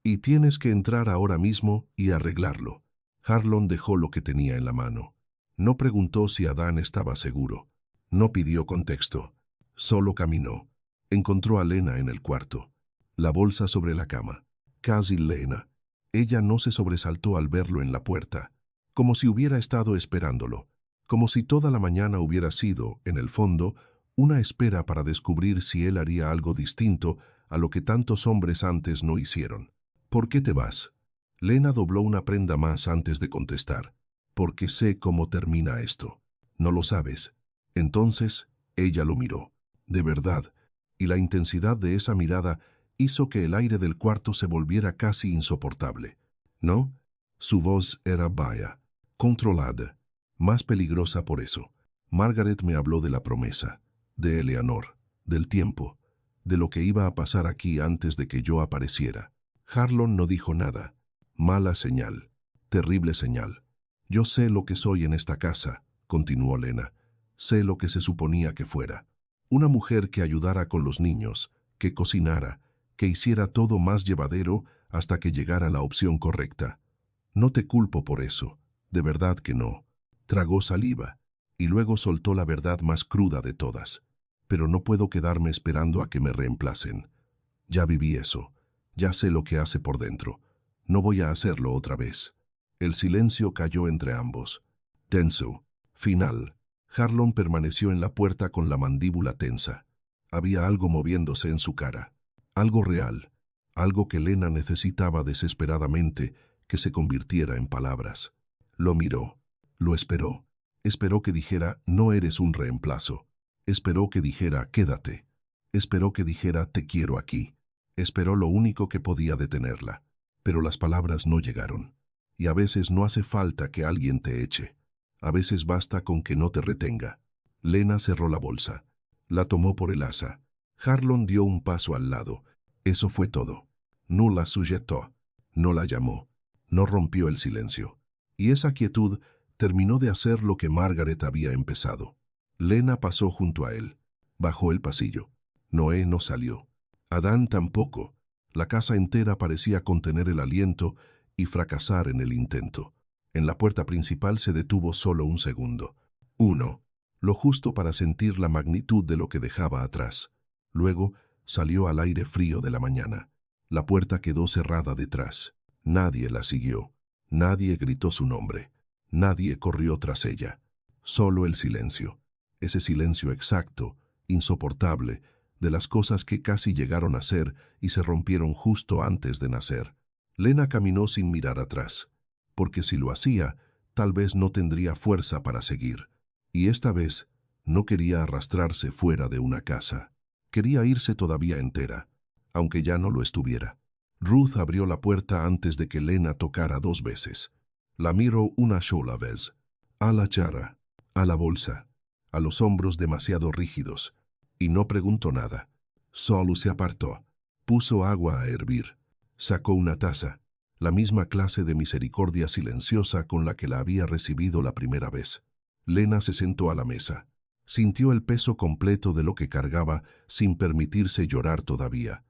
Y tienes que entrar ahora mismo y arreglarlo. Harlon dejó lo que tenía en la mano. No preguntó si Adán estaba seguro. No pidió contexto. Solo caminó. Encontró a Lena en el cuarto. La bolsa sobre la cama. Casi Lena. Ella no se sobresaltó al verlo en la puerta, como si hubiera estado esperándolo, como si toda la mañana hubiera sido, en el fondo, una espera para descubrir si él haría algo distinto a lo que tantos hombres antes no hicieron. ¿Por qué te vas? Lena dobló una prenda más antes de contestar. Porque sé cómo termina esto. ¿No lo sabes? Entonces, ella lo miró. De verdad, y la intensidad de esa mirada hizo que el aire del cuarto se volviera casi insoportable. ¿No? Su voz era vaya, controlada, más peligrosa por eso. Margaret me habló de la promesa, de Eleanor, del tiempo, de lo que iba a pasar aquí antes de que yo apareciera. Harlon no dijo nada. Mala señal, terrible señal. Yo sé lo que soy en esta casa, continuó Lena. Sé lo que se suponía que fuera. Una mujer que ayudara con los niños, que cocinara, que hiciera todo más llevadero hasta que llegara la opción correcta. No te culpo por eso, de verdad que no. Tragó saliva, y luego soltó la verdad más cruda de todas. Pero no puedo quedarme esperando a que me reemplacen. Ya viví eso, ya sé lo que hace por dentro. No voy a hacerlo otra vez. El silencio cayó entre ambos. Tenso. Final. Harlon permaneció en la puerta con la mandíbula tensa. Había algo moviéndose en su cara. Algo real. Algo que Lena necesitaba desesperadamente que se convirtiera en palabras. Lo miró. Lo esperó. Esperó que dijera, no eres un reemplazo. Esperó que dijera, quédate. Esperó que dijera, te quiero aquí. Esperó lo único que podía detenerla. Pero las palabras no llegaron. Y a veces no hace falta que alguien te eche. A veces basta con que no te retenga. Lena cerró la bolsa. La tomó por el asa. Harlon dio un paso al lado. Eso fue todo. No la sujetó. No la llamó. No rompió el silencio. Y esa quietud terminó de hacer lo que Margaret había empezado. Lena pasó junto a él. Bajó el pasillo. Noé no salió. Adán tampoco. La casa entera parecía contener el aliento y fracasar en el intento. En la puerta principal se detuvo solo un segundo. Lo justo para sentir la magnitud de lo que dejaba atrás. Luego salió al aire frío de la mañana. La puerta quedó cerrada detrás. Nadie la siguió. Nadie gritó su nombre. Nadie corrió tras ella. Solo el silencio. Ese silencio exacto, insoportable, de las cosas que casi llegaron a ser y se rompieron justo antes de nacer. Lena caminó sin mirar atrás, porque si lo hacía, tal vez no tendría fuerza para seguir. Y esta vez no quería arrastrarse fuera de una casa. Quería irse todavía entera, aunque ya no lo estuviera. Ruth abrió la puerta antes de que Lena tocara 2 veces. La miró una sola vez. A la cara, a la bolsa, a los hombros demasiado rígidos, y no preguntó nada. Solo se apartó. Puso agua a hervir. Sacó una taza, la misma clase de misericordia silenciosa con la que la había recibido la primera vez. Lena se sentó a la mesa. Sintió el peso completo de lo que cargaba sin permitirse llorar todavía,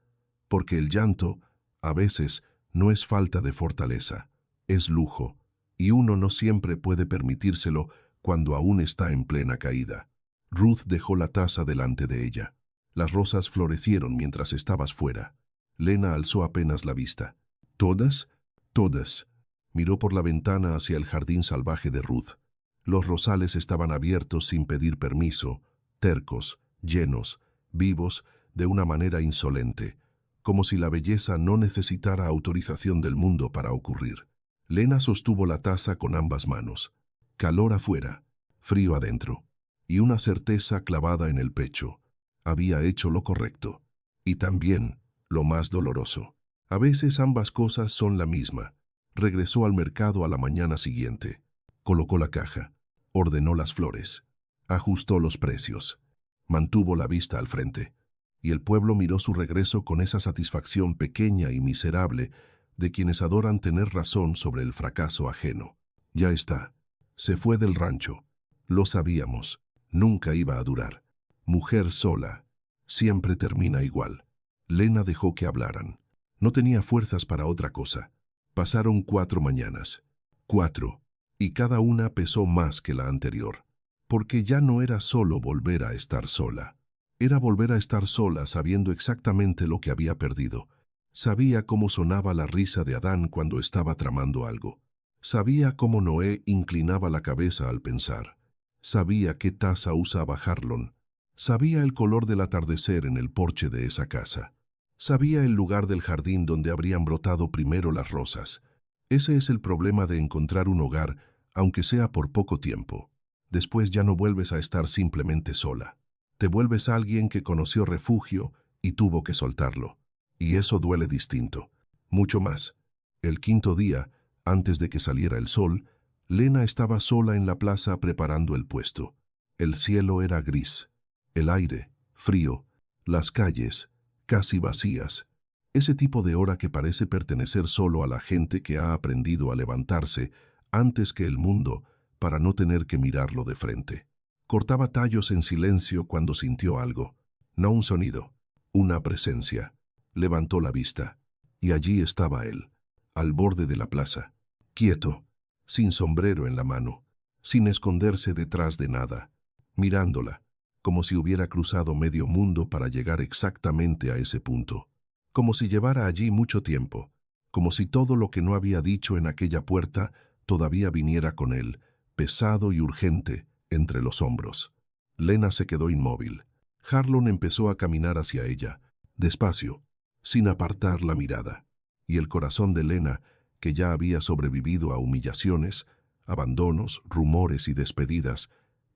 porque el llanto, a veces, no es falta de fortaleza, es lujo, y uno no siempre puede permitírselo cuando aún está en plena caída. Ruth dejó la taza delante de ella. Las rosas florecieron mientras estabas fuera. Lena alzó apenas la vista. ¿Todas? Todas. Miró por la ventana hacia el jardín salvaje de Ruth. Los rosales estaban abiertos sin pedir permiso, tercos, llenos, vivos, de una manera insolente, como si la belleza no necesitara autorización del mundo para ocurrir. Lena sostuvo la taza con ambas manos. Calor afuera, frío adentro, y una certeza clavada en el pecho. Había hecho lo correcto. Y también, lo más doloroso. A veces ambas cosas son la misma. Regresó al mercado a la mañana siguiente. Colocó la caja, ordenó las flores, ajustó los precios, mantuvo la vista al frente, y el pueblo miró su regreso con esa satisfacción pequeña y miserable de quienes adoran tener razón sobre el fracaso ajeno. Ya está. Se fue del rancho. Lo sabíamos. Nunca iba a durar. Mujer sola. Siempre termina igual. Lena dejó que hablaran. No tenía fuerzas para otra cosa. Pasaron 4 mañanas. 4. Y cada una pesó más que la anterior. Porque ya no era solo volver a estar sola. Era volver a estar sola sabiendo exactamente lo que había perdido. Sabía cómo sonaba la risa de Adán cuando estaba tramando algo. Sabía cómo Noé inclinaba la cabeza al pensar. Sabía qué taza usaba Harlon. Sabía el color del atardecer en el porche de esa casa. Sabía el lugar del jardín donde habrían brotado primero las rosas. Ese es el problema de encontrar un hogar, aunque sea por poco tiempo. Después ya no vuelves a estar simplemente sola. Te vuelves alguien que conoció refugio y tuvo que soltarlo. Y eso duele distinto. Mucho más. El 5.º día, antes de que saliera el sol, Lena estaba sola en la plaza preparando el puesto. El cielo era gris. El aire, frío. Las calles, casi vacías. Ese tipo de hora que parece pertenecer solo a la gente que ha aprendido a levantarse antes que el mundo para no tener que mirarlo de frente. Cortaba tallos en silencio cuando sintió algo. No un sonido, una presencia. Levantó la vista, y allí estaba él, al borde de la plaza, quieto, sin sombrero en la mano, sin esconderse detrás de nada, mirándola, como si hubiera cruzado medio mundo para llegar exactamente a ese punto, como si llevara allí mucho tiempo, como si todo lo que no había dicho en aquella puerta todavía viniera con él, pesado y urgente, entre los hombros. Lena se quedó inmóvil. Harlon empezó a caminar hacia ella, despacio, sin apartar la mirada, y el corazón de Lena, que ya había sobrevivido a humillaciones, abandonos, rumores y despedidas,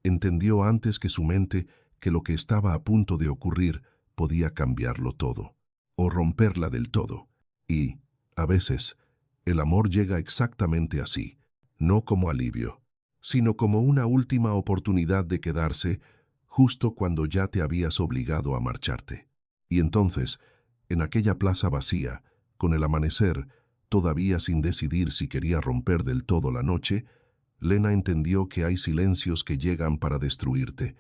entendió antes que su mente que lo que estaba a punto de ocurrir podía cambiarlo todo, o romperla del todo. Y, a veces, el amor llega exactamente así, no como alivio, sino como una última oportunidad de quedarse justo cuando ya te habías obligado a marcharte. Y entonces, en aquella plaza vacía, con el amanecer, todavía sin decidir si quería romper del todo la noche, Lena entendió que hay silencios que llegan para destruirte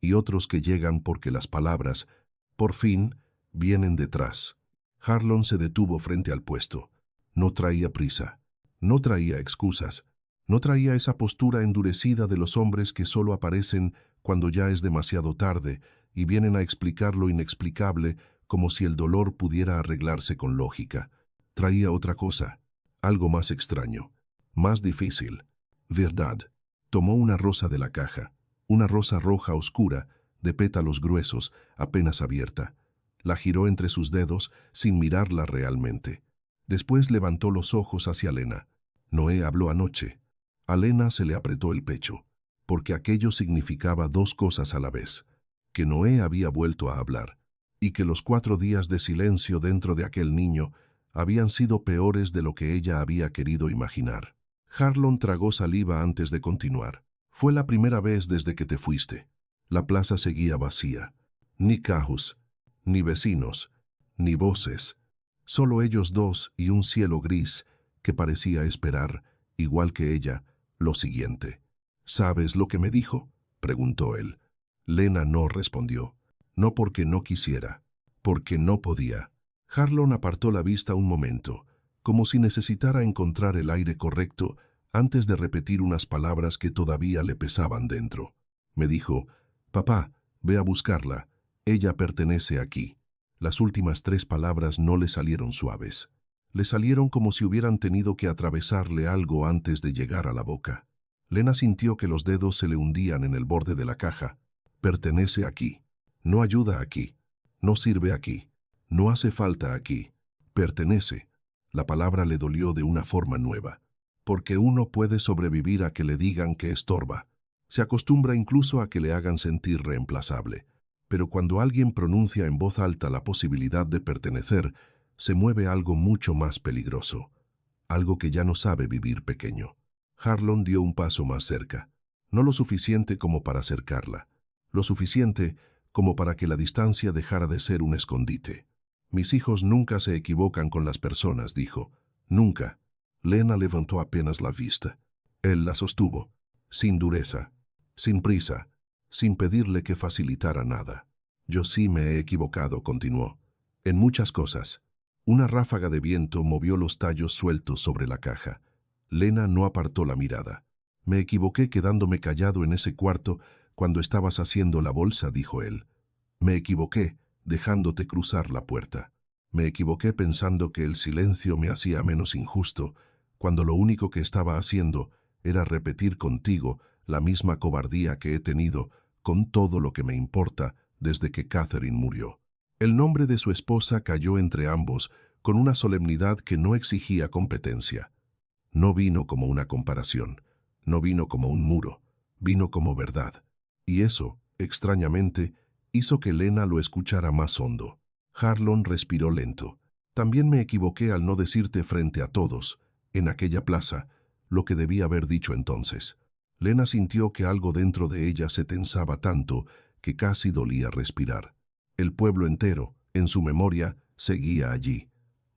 y otros que llegan porque las palabras, por fin, vienen detrás. Harlon se detuvo frente al puesto. No traía prisa, no traía excusas, no traía esa postura endurecida de los hombres que solo aparecen cuando ya es demasiado tarde y vienen a explicar lo inexplicable como si el dolor pudiera arreglarse con lógica. Traía otra cosa, algo más extraño, más difícil. Verdad. Tomó una rosa de la caja, una rosa roja oscura, de pétalos gruesos, apenas abierta. La giró entre sus dedos sin mirarla realmente. Después levantó los ojos hacia Lena. Noé habló anoche. A Lena se le apretó el pecho, porque aquello significaba dos cosas a la vez: que Noé había vuelto a hablar, y que los 4 días de silencio dentro de aquel niño habían sido peores de lo que ella había querido imaginar. Harlon tragó saliva antes de continuar. Fue la primera vez desde que te fuiste. La plaza seguía vacía. Ni cajos, ni vecinos, ni voces. Solo ellos dos y un cielo gris que parecía esperar, igual que ella, lo siguiente. ¿Sabes lo que me dijo?, preguntó él. Lena no respondió. No porque no quisiera, porque no podía. Harlon apartó la vista un momento, como si necesitara encontrar el aire correcto antes de repetir unas palabras que todavía le pesaban dentro. Me dijo: «Papá, ve a buscarla. Ella pertenece aquí». Las últimas 3 palabras no le salieron suaves. Le salieron como si hubieran tenido que atravesarle algo antes de llegar a la boca. Lena sintió que los dedos se le hundían en el borde de la caja. Pertenece aquí. No ayuda aquí. No sirve aquí. No hace falta aquí. Pertenece. La palabra le dolió de una forma nueva. Porque uno puede sobrevivir a que le digan que estorba. Se acostumbra incluso a que le hagan sentir reemplazable. Pero cuando alguien pronuncia en voz alta la posibilidad de pertenecer, se mueve algo mucho más peligroso. Algo que ya no sabe vivir pequeño. Harlon dio un paso más cerca. No lo suficiente como para acercarla. Lo suficiente como para que la distancia dejara de ser un escondite. Mis hijos nunca se equivocan con las personas, dijo. Nunca. Lena levantó apenas la vista. Él la sostuvo, sin dureza, sin prisa, sin pedirle que facilitara nada. Yo sí me he equivocado, continuó. En muchas cosas. Una ráfaga de viento movió los tallos sueltos sobre la caja. Lena no apartó la mirada. Me equivoqué quedándome callado en ese cuarto cuando estabas haciendo la bolsa, dijo él. Me equivoqué dejándote cruzar la puerta. Me equivoqué pensando que el silencio me hacía menos injusto, cuando lo único que estaba haciendo era repetir contigo la misma cobardía que he tenido con todo lo que me importa desde que Catherine murió. El nombre de su esposa cayó entre ambos con una solemnidad que no exigía competencia. No vino como una comparación, no vino como un muro, vino como verdad. Y eso, extrañamente, hizo que Lena lo escuchara más hondo. Harlon respiró lento. También me equivoqué al no decirte frente a todos, en aquella plaza, lo que debía haber dicho entonces. Lena sintió que algo dentro de ella se tensaba tanto que casi dolía respirar. El pueblo entero, en su memoria, seguía allí.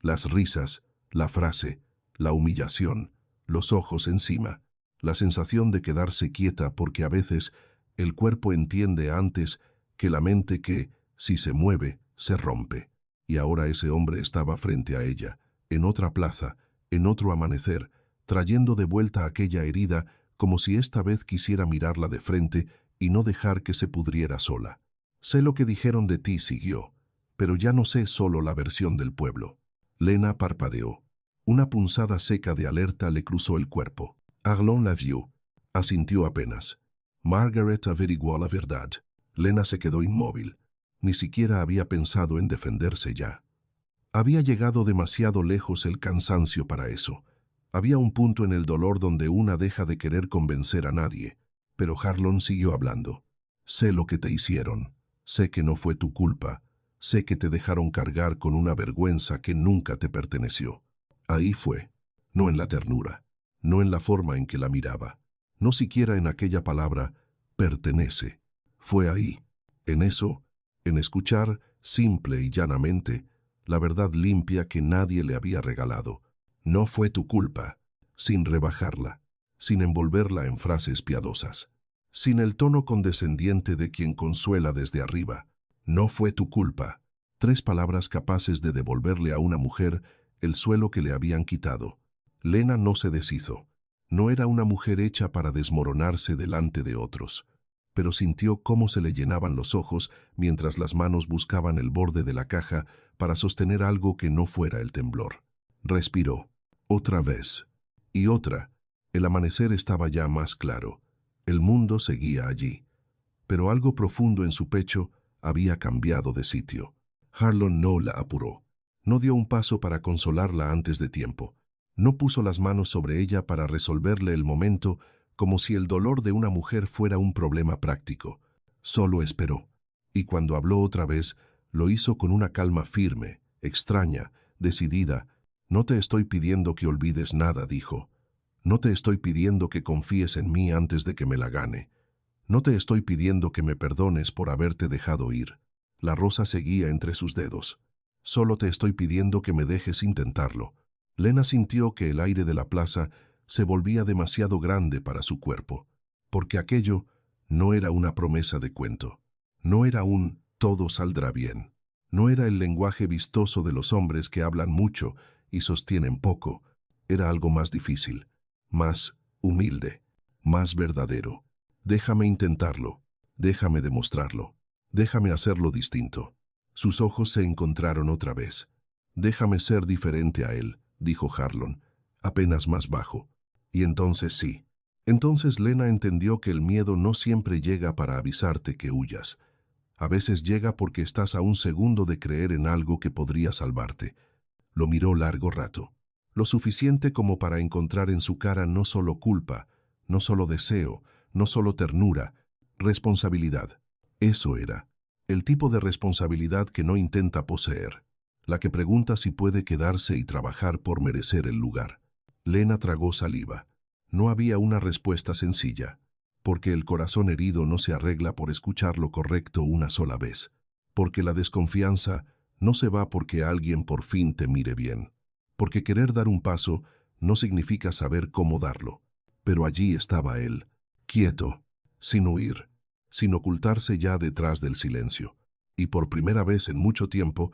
Las risas, la frase, la humillación, los ojos encima, la sensación de quedarse quieta porque a veces el cuerpo entiende antes que la mente que, si se mueve, se rompe. Y ahora ese hombre estaba frente a ella, en otra plaza, en otro amanecer, trayendo de vuelta aquella herida como si esta vez quisiera mirarla de frente y no dejar que se pudriera sola. Sé lo que dijeron de ti, siguió, pero ya no sé solo la versión del pueblo. Lena parpadeó. Una punzada seca de alerta le cruzó el cuerpo. Harlon la vio. Asintió apenas. Margaret averiguó la verdad. Lena se quedó inmóvil. Ni siquiera había pensado en defenderse ya. Había llegado demasiado lejos el cansancio para eso. Había un punto en el dolor donde una deja de querer convencer a nadie. Pero Harlon siguió hablando. Sé lo que te hicieron. Sé que no fue tu culpa. Sé que te dejaron cargar con una vergüenza que nunca te perteneció. Ahí fue. No en la ternura. No en la forma en que la miraba. No siquiera en aquella palabra, pertenece. Fue ahí. En eso, en escuchar, simple y llanamente, la verdad limpia que nadie le había regalado. No fue tu culpa, sin rebajarla, sin envolverla en frases piadosas, sin el tono condescendiente de quien consuela desde arriba. No fue tu culpa. 3 palabras capaces de devolverle a una mujer el suelo que le habían quitado. Lena no se deshizo. No era una mujer hecha para desmoronarse delante de otros. pero sintió cómo se le llenaban los ojos mientras las manos buscaban el borde de la caja para sostener algo que no fuera el temblor. Respiró. Otra vez. Y otra. El amanecer estaba ya más claro. El mundo seguía allí. Pero algo profundo en su pecho había cambiado de sitio. Harlon no la apuró. No dio un paso para consolarla antes de tiempo. No puso las manos sobre ella para resolverle el momento como si el dolor de una mujer fuera un problema práctico. Solo esperó. Y cuando habló otra vez, lo hizo con una calma firme, extraña, decidida. «No te estoy pidiendo que olvides nada», dijo. «No te estoy pidiendo que confíes en mí antes de que me la gane. No te estoy pidiendo que me perdones por haberte dejado ir». La rosa seguía entre sus dedos. «Solo te estoy pidiendo que me dejes intentarlo». Lena sintió que el aire de la plaza se volvía demasiado grande para su cuerpo, porque aquello no era una promesa de cuento. No era un «todo saldrá bien». No era el lenguaje vistoso de los hombres que hablan mucho y sostienen poco. Era algo más difícil, más humilde, más verdadero. «Déjame intentarlo, déjame demostrarlo, déjame hacerlo distinto». Sus ojos se encontraron otra vez. «Déjame ser diferente a él», dijo Harlon, apenas más bajo. Y entonces sí. Entonces Lena entendió que el miedo no siempre llega para avisarte que huyas. A veces llega porque estás a un segundo de creer en algo que podría salvarte. Lo miró largo rato. Lo suficiente como para encontrar en su cara no solo culpa, no solo deseo, no solo ternura, responsabilidad. Eso era. El tipo de responsabilidad que no intenta poseer. La que pregunta si puede quedarse y trabajar por merecer el lugar. Lena tragó saliva. No había una respuesta sencilla, porque el corazón herido no se arregla por escuchar lo correcto una sola vez, porque la desconfianza no se va porque alguien por fin te mire bien, porque querer dar un paso no significa saber cómo darlo. Pero allí estaba él, quieto, sin huir, sin ocultarse ya detrás del silencio. Y por primera vez en mucho tiempo,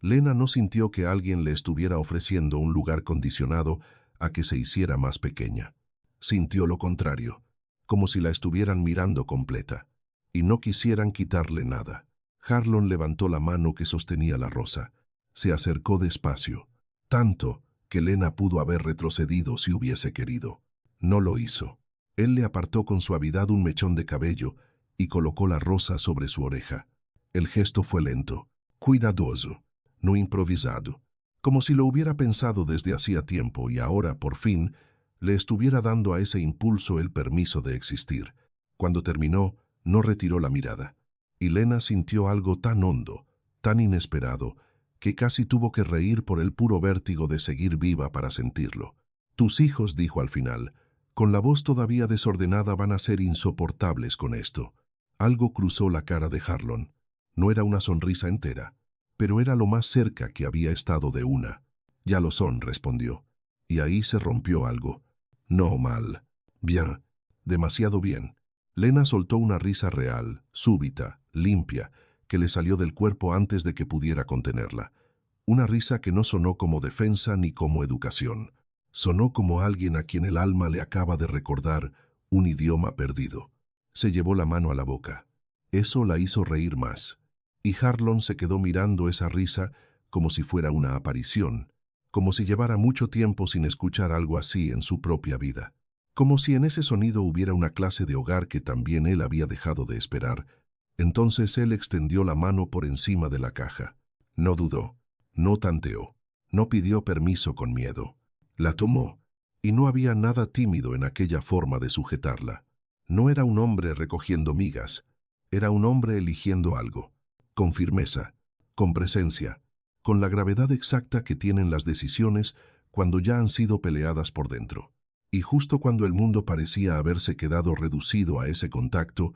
Lena no sintió que alguien le estuviera ofreciendo un lugar condicionado a que se hiciera más pequeña. Sintió lo contrario, como si la estuvieran mirando completa, y no quisieran quitarle nada. Harlon levantó la mano que sostenía la rosa. Se acercó despacio, tanto que Lena pudo haber retrocedido si hubiese querido. No lo hizo. Él le apartó con suavidad un mechón de cabello y colocó la rosa sobre su oreja. El gesto fue lento, cuidadoso, no improvisado, como si lo hubiera pensado desde hacía tiempo y ahora, por fin, le estuviera dando a ese impulso el permiso de existir. Cuando terminó, no retiró la mirada, y Lena sintió algo tan hondo, tan inesperado, que casi tuvo que reír por el puro vértigo de seguir viva para sentirlo. «Tus hijos», dijo al final, con la voz todavía desordenada, «van a ser insoportables con esto». Algo cruzó la cara de Harlon. No era una sonrisa entera, pero era lo más cerca que había estado de una. «Ya lo son», respondió. Y ahí se rompió algo. «No mal. Bien. Demasiado bien». Lena soltó una risa real, súbita, limpia, que le salió del cuerpo antes de que pudiera contenerla. Una risa que no sonó como defensa ni como educación. Sonó como alguien a quien el alma le acaba de recordar un idioma perdido. Se llevó la mano a la boca. Eso la hizo reír más. Y Harlon se quedó mirando esa risa como si fuera una aparición, como si llevara mucho tiempo sin escuchar algo así en su propia vida. Como si en ese sonido hubiera una clase de hogar que también él había dejado de esperar. Entonces él extendió la mano por encima de la caja. No dudó, no tanteó, no pidió permiso con miedo. La tomó, y no había nada tímido en aquella forma de sujetarla. No era un hombre recogiendo migas, era un hombre eligiendo algo, con firmeza, con presencia, con la gravedad exacta que tienen las decisiones cuando ya han sido peleadas por dentro. Y justo cuando el mundo parecía haberse quedado reducido a ese contacto,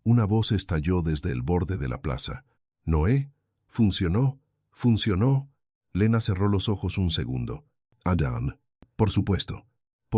una voz estalló desde el borde de la plaza. «Noé, funcionó, funcionó». Lena cerró los ojos un segundo. «Adán». Por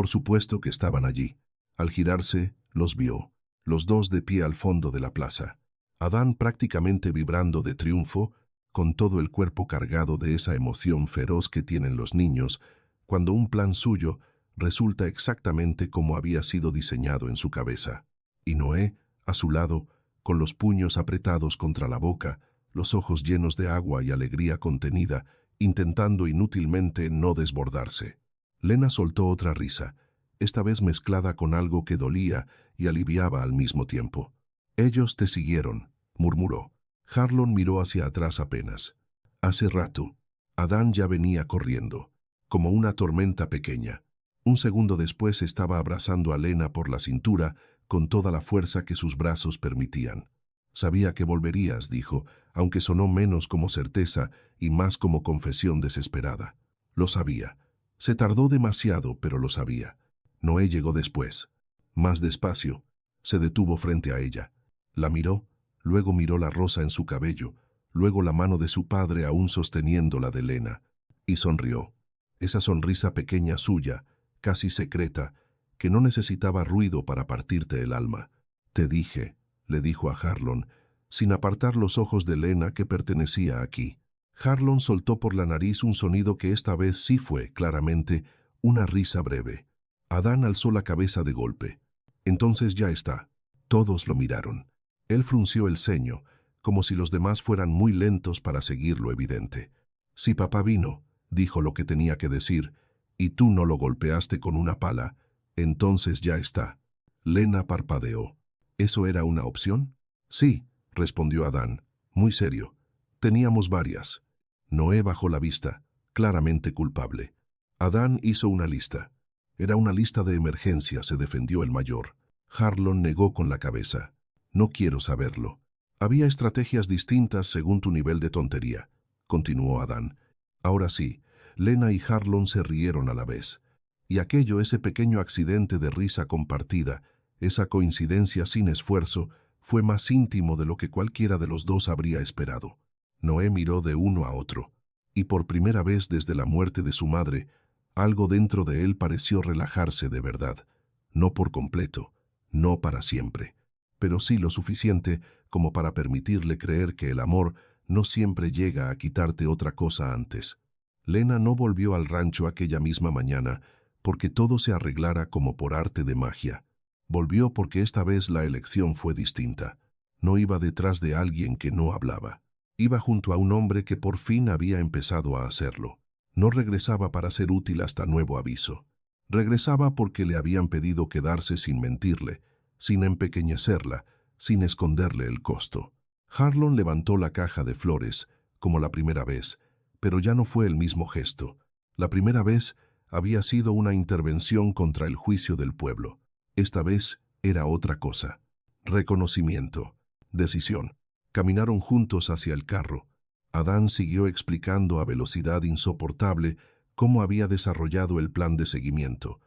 supuesto que estaban allí. Al girarse, los vio, los dos de pie al fondo de la plaza. Adán prácticamente vibrando de triunfo, con todo el cuerpo cargado de esa emoción feroz que tienen los niños, cuando un plan suyo resulta exactamente como había sido diseñado en su cabeza. Y Noé, A su lado, con los puños apretados contra la boca, los ojos llenos de agua y alegría contenida, intentando inútilmente no desbordarse. Lena soltó otra risa, esta vez mezclada con algo que dolía y aliviaba al mismo tiempo. «Ellos te siguieron», murmuró. Harlon miró hacia atrás apenas. Hace rato, Adán ya venía corriendo, como una tormenta pequeña. Un segundo después estaba abrazando a Lena por la cintura con toda la fuerza que sus brazos permitían. «Sabía que volverías», dijo, aunque sonó menos como certeza y más como confesión desesperada. Lo sabía. Se tardó demasiado, pero lo sabía. Noé llegó después. Más despacio. Se detuvo frente a ella. La miró, luego miró la rosa en su cabello, luego la mano de su padre aún sosteniendo la de Lena, y sonrió. Esa sonrisa pequeña suya, casi secreta, que no necesitaba ruido para partirte el alma. «Te dije», le dijo a Harlon, sin apartar los ojos de Lena que pertenecía aquí. Harlon soltó por la nariz un sonido que esta vez sí fue, claramente, una risa breve. Adán alzó la cabeza de golpe. «Entonces ya está». Todos lo miraron. Él frunció el ceño, como si los demás fueran muy lentos para seguir lo evidente. «Si papá vino», dijo lo que tenía que decir, «y tú no lo golpeaste con una pala, entonces ya está». Lena parpadeó. ¿Eso era una opción? «Sí», respondió Adán, muy serio. «Teníamos varias». Noé bajó la vista, claramente culpable. Adán hizo una lista. «Era una lista de emergencia», se defendió el mayor. Harlon negó con la cabeza. «No quiero saberlo». «Había estrategias distintas según tu nivel de tontería», continuó Adán. Ahora sí, Lena y Harlon se rieron a la vez. Y ese pequeño accidente de risa compartida, esa coincidencia sin esfuerzo, fue más íntimo de lo que cualquiera de los dos habría esperado. Noé miró de uno a otro, y por primera vez desde la muerte de su madre, algo dentro de él pareció relajarse de verdad. No por completo, no para siempre, pero sí lo suficiente como para permitirle creer que el amor no siempre llega a quitarte otra cosa antes. Lena no volvió al rancho aquella misma mañana porque todo se arreglara como por arte de magia. Volvió porque esta vez la elección fue distinta. No iba detrás de alguien que no hablaba. Iba junto a un hombre que por fin había empezado a hacerlo. No regresaba para ser útil hasta nuevo aviso. Regresaba porque le habían pedido quedarse sin mentirle, sin empequeñecerla, sin esconderle el costo. Harlon levantó la caja de flores, como la primera vez, pero ya no fue el mismo gesto. La primera vez había sido una intervención contra el juicio del pueblo. Esta vez era otra cosa. Reconocimiento. Decisión. Caminaron juntos hacia el carro. Adán siguió explicando a velocidad insoportable cómo había desarrollado el plan de seguimiento,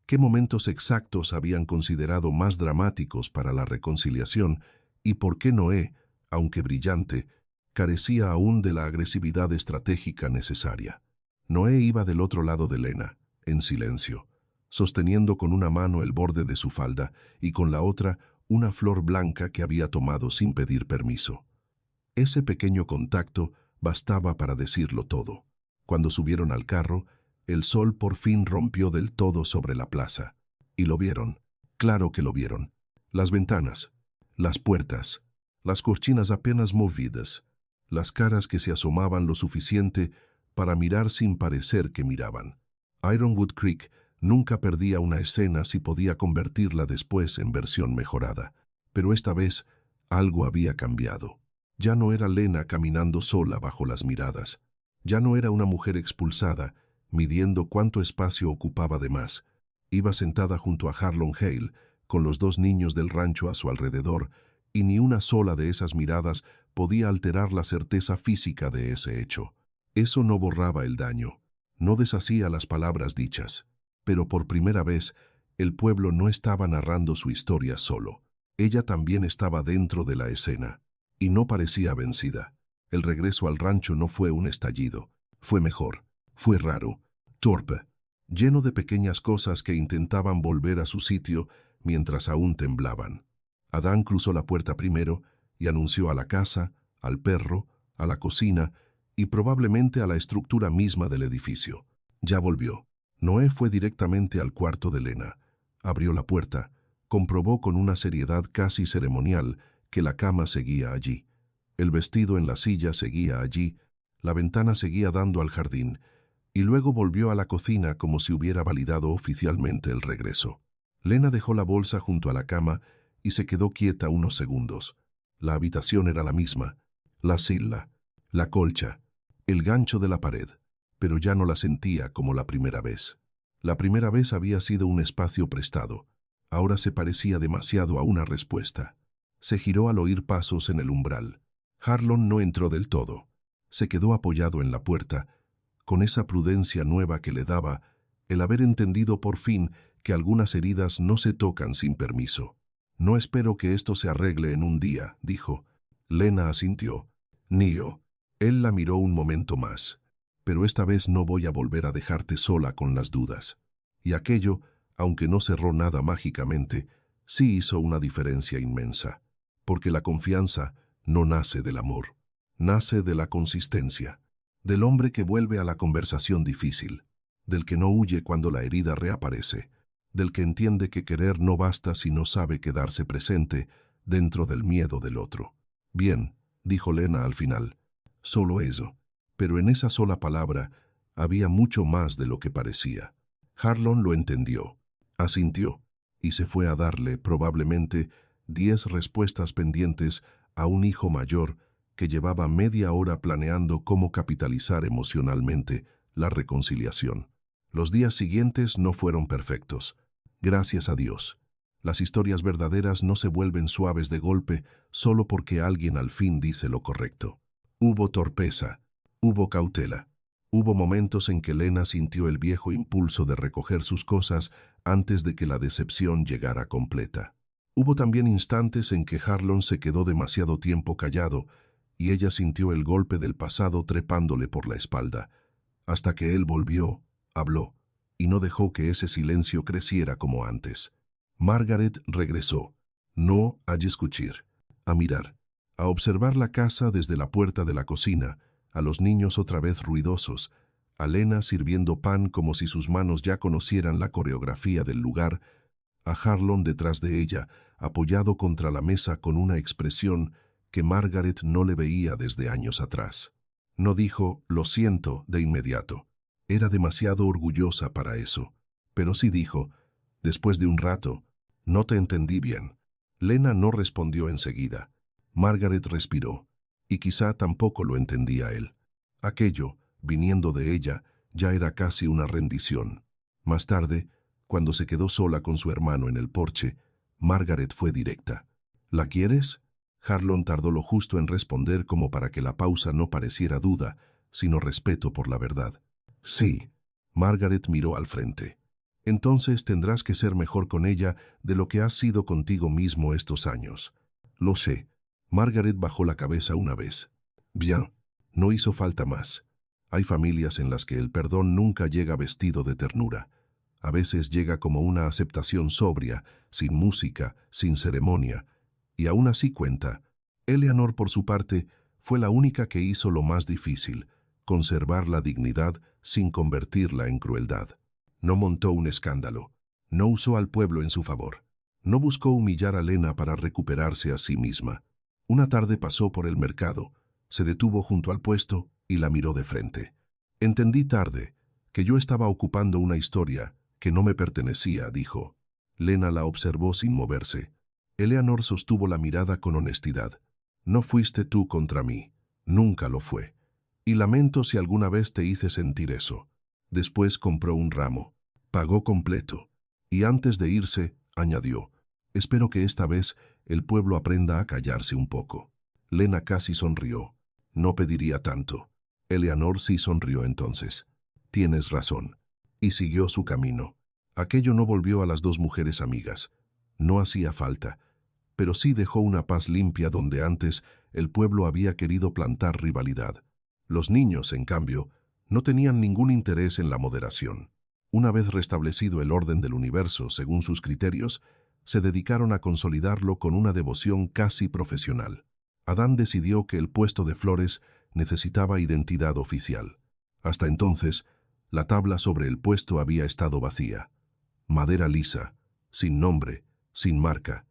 qué momentos exactos habían considerado más dramáticos para la reconciliación y por qué Noé, aunque brillante, carecía aún de la agresividad estratégica necesaria. Noé iba del otro lado de Lena, en silencio, sosteniendo con una mano el borde de su falda y con la otra una flor blanca que había tomado sin pedir permiso. Ese pequeño contacto bastaba para decirlo todo. Cuando subieron al carro, el sol por fin rompió del todo sobre la plaza. Y lo vieron, claro que lo vieron. Las ventanas, las puertas, las cortinas apenas movidas, las caras que se asomaban lo suficiente para mirar sin parecer que miraban. Ironwood Creek nunca perdía una escena si podía convertirla después en versión mejorada. Pero esta vez algo había cambiado. Ya no era Lena caminando sola bajo las miradas. Ya no era una mujer expulsada, midiendo cuánto espacio ocupaba de más. Iba sentada junto a Harlon Hale, con los dos niños del rancho a su alrededor, y ni una sola de esas miradas podía alterar la certeza física de ese hecho. Eso no borraba el daño, no deshacía las palabras dichas. Pero por primera vez, el pueblo no estaba narrando su historia solo. Ella también estaba dentro de la escena. Y no parecía vencida. El regreso al rancho no fue un estallido. Fue mejor. Fue raro. Torpe. Lleno de pequeñas cosas que intentaban volver a su sitio mientras aún temblaban. Adán cruzó la puerta primero y anunció a la casa, al perro, a la cocina y probablemente a la estructura misma del edificio. Ya volvió. Noé fue directamente al cuarto de Lena. Abrió la puerta, Comprobó con una seriedad casi ceremonial que la cama seguía allí. El vestido en la silla seguía allí, la ventana seguía dando al jardín, y luego volvió a la cocina como si hubiera validado oficialmente el regreso. Lena dejó la bolsa junto a la cama y se quedó quieta unos segundos. La habitación era la misma, la silla, la colcha, el gancho de la pared, pero ya no la sentía como la primera vez. La primera vez había sido un espacio prestado, ahora se parecía demasiado a una respuesta. Se giró al oír pasos en el umbral. Harlon no entró del todo. Se quedó apoyado en la puerta, con esa prudencia nueva que le daba el haber entendido por fin que algunas heridas no se tocan sin permiso. «No espero que esto se arregle en un día», dijo. Lena asintió. «Nio». Él la miró un momento más. «Pero esta vez no voy a volver a dejarte sola con las dudas». Y aquello, aunque no cerró nada mágicamente, sí hizo una diferencia inmensa. Porque la confianza no nace del amor, nace de la consistencia, del hombre que vuelve a la conversación difícil, del que no huye cuando la herida reaparece, del que entiende que querer no basta si no sabe quedarse presente dentro del miedo del otro. «Bien», dijo Lena al final, «solo eso». Pero en esa sola palabra había mucho más de lo que parecía. Harlon lo entendió, asintió, y se fue a darle, probablemente, 10 respuestas pendientes a un hijo mayor que llevaba media hora planeando cómo capitalizar emocionalmente la reconciliación. Los días siguientes no fueron perfectos. Gracias a Dios. Las historias verdaderas no se vuelven suaves de golpe solo porque alguien al fin dice lo correcto. Hubo torpeza, hubo cautela. Hubo momentos en que Lena sintió el viejo impulso de recoger sus cosas antes de que la decepción llegara completa. Hubo también instantes en que Harlon se quedó demasiado tiempo callado y ella sintió el golpe del pasado trepándole por la espalda, hasta que él volvió, habló, y no dejó que ese silencio creciera como antes. Margaret regresó, no a discutir, a mirar, a observar la casa desde la puerta de la cocina, a los niños otra vez ruidosos, a Lena sirviendo pan como si sus manos ya conocieran la coreografía del lugar, a Harlon detrás de ella, apoyado contra la mesa con una expresión que Margaret no le veía desde años atrás. No dijo «lo siento» de inmediato. Era demasiado orgullosa para eso. Pero sí dijo, después de un rato, «no te entendí bien». Lena no respondió enseguida. Margaret respiró, y quizá tampoco lo entendía él. Aquello, viniendo de ella, ya era casi una rendición. Más tarde, cuando se quedó sola con su hermano en el porche, Margaret fue directa. «¿La quieres?» Harlon tardó lo justo en responder como para que la pausa no pareciera duda, sino respeto por la verdad. «Sí». Margaret miró al frente. «Entonces tendrás que ser mejor con ella de lo que has sido contigo mismo estos años». «Lo sé». Margaret bajó la cabeza una vez. «Bien, no hizo falta más. Hay familias en las que el perdón nunca llega vestido de ternura. A veces llega como una aceptación sobria, sin música, sin ceremonia, y aún así cuenta. Eleanor, por su parte, fue la única que hizo lo más difícil, conservar la dignidad sin convertirla en crueldad. No montó un escándalo, no usó al pueblo en su favor, no buscó humillar a Lena para recuperarse a sí misma. Una tarde pasó por el mercado, se detuvo junto al puesto y la miró de frente. «Entendí tarde que yo estaba ocupando una historia que no me pertenecía», dijo. Lena la observó sin moverse. Eleanor sostuvo la mirada con honestidad. «No fuiste tú contra mí, nunca lo fue. Y lamento si alguna vez te hice sentir eso». Después compró un ramo, pagó completo, y antes de irse, añadió, «Espero que esta vez el pueblo aprenda a callarse un poco». Lena casi sonrió. No pediría tanto. Eleanor sí sonrió entonces. «Tienes razón». Y siguió su camino. Aquello no volvió a las dos mujeres amigas. No hacía falta. Pero sí dejó una paz limpia donde antes el pueblo había querido plantar rivalidad. Los niños, en cambio, no tenían ningún interés en la moderación. Una vez restablecido el orden del universo según sus criterios, se dedicaron a consolidarlo con una devoción casi profesional. Adán decidió que el puesto de flores necesitaba identidad oficial. Hasta entonces, la tabla sobre el puesto había estado vacía. Madera lisa, sin nombre, sin marca.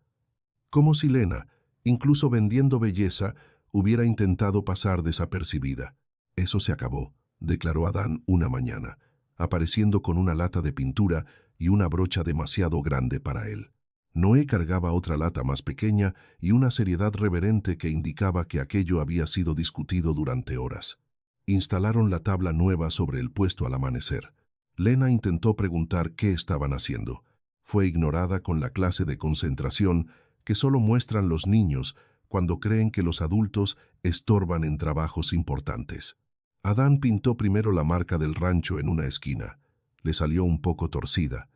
Como si Lena, incluso vendiendo belleza, hubiera intentado pasar desapercibida. Eso se acabó, declaró Adán una mañana, apareciendo con una lata de pintura y una brocha demasiado grande para él. Noé cargaba otra lata más pequeña y una seriedad reverente que indicaba que aquello había sido discutido durante horas. Instalaron la tabla nueva sobre el puesto al amanecer. Lena intentó preguntar qué estaban haciendo. Fue ignorada con la clase de concentración que solo muestran los niños cuando creen que los adultos estorban en trabajos importantes. Adán pintó primero la marca del rancho en una esquina. Le salió un poco torcida.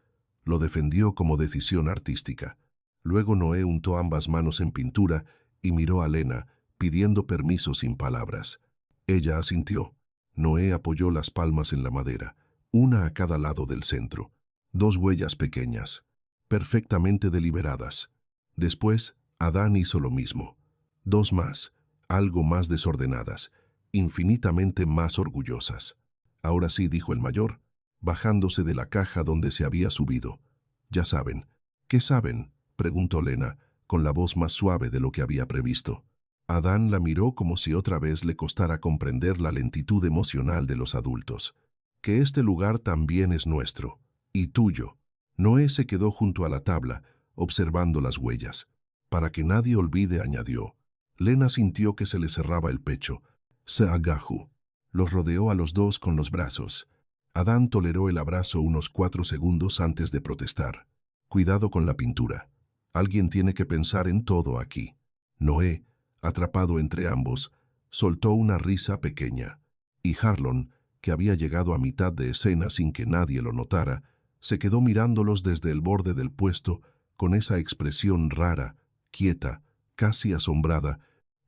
Lo defendió como decisión artística. Luego Noé untó ambas manos en pintura y miró a Lena, pidiendo permiso sin palabras. Ella asintió. Noé apoyó las palmas en la madera, una a cada lado del centro. 2 huellas pequeñas, perfectamente deliberadas. Después, Adán hizo lo mismo. 2 más, algo más desordenadas, infinitamente más orgullosas. Ahora sí, dijo el mayor, bajándose de la caja donde se había subido. Ya saben. ¿Qué saben?, preguntó Lena, con la voz más suave de lo que había previsto. Adán la miró como si otra vez le costara comprender la lentitud emocional de los adultos. Que este lugar también es nuestro, y tuyo. Noé se quedó junto a la tabla, observando las huellas. Para que nadie olvide, añadió. Lena sintió que se le cerraba el pecho. Se agajó. Los rodeó a los dos con los brazos. Adán toleró el abrazo unos 4 segundos antes de protestar. Cuidado con la pintura. Alguien tiene que pensar en todo aquí. Noé, atrapado entre ambos, soltó una risa pequeña. Y Harlon, que había llegado a mitad de escena sin que nadie lo notara, se quedó mirándolos desde el borde del puesto con esa expresión rara, quieta, casi asombrada,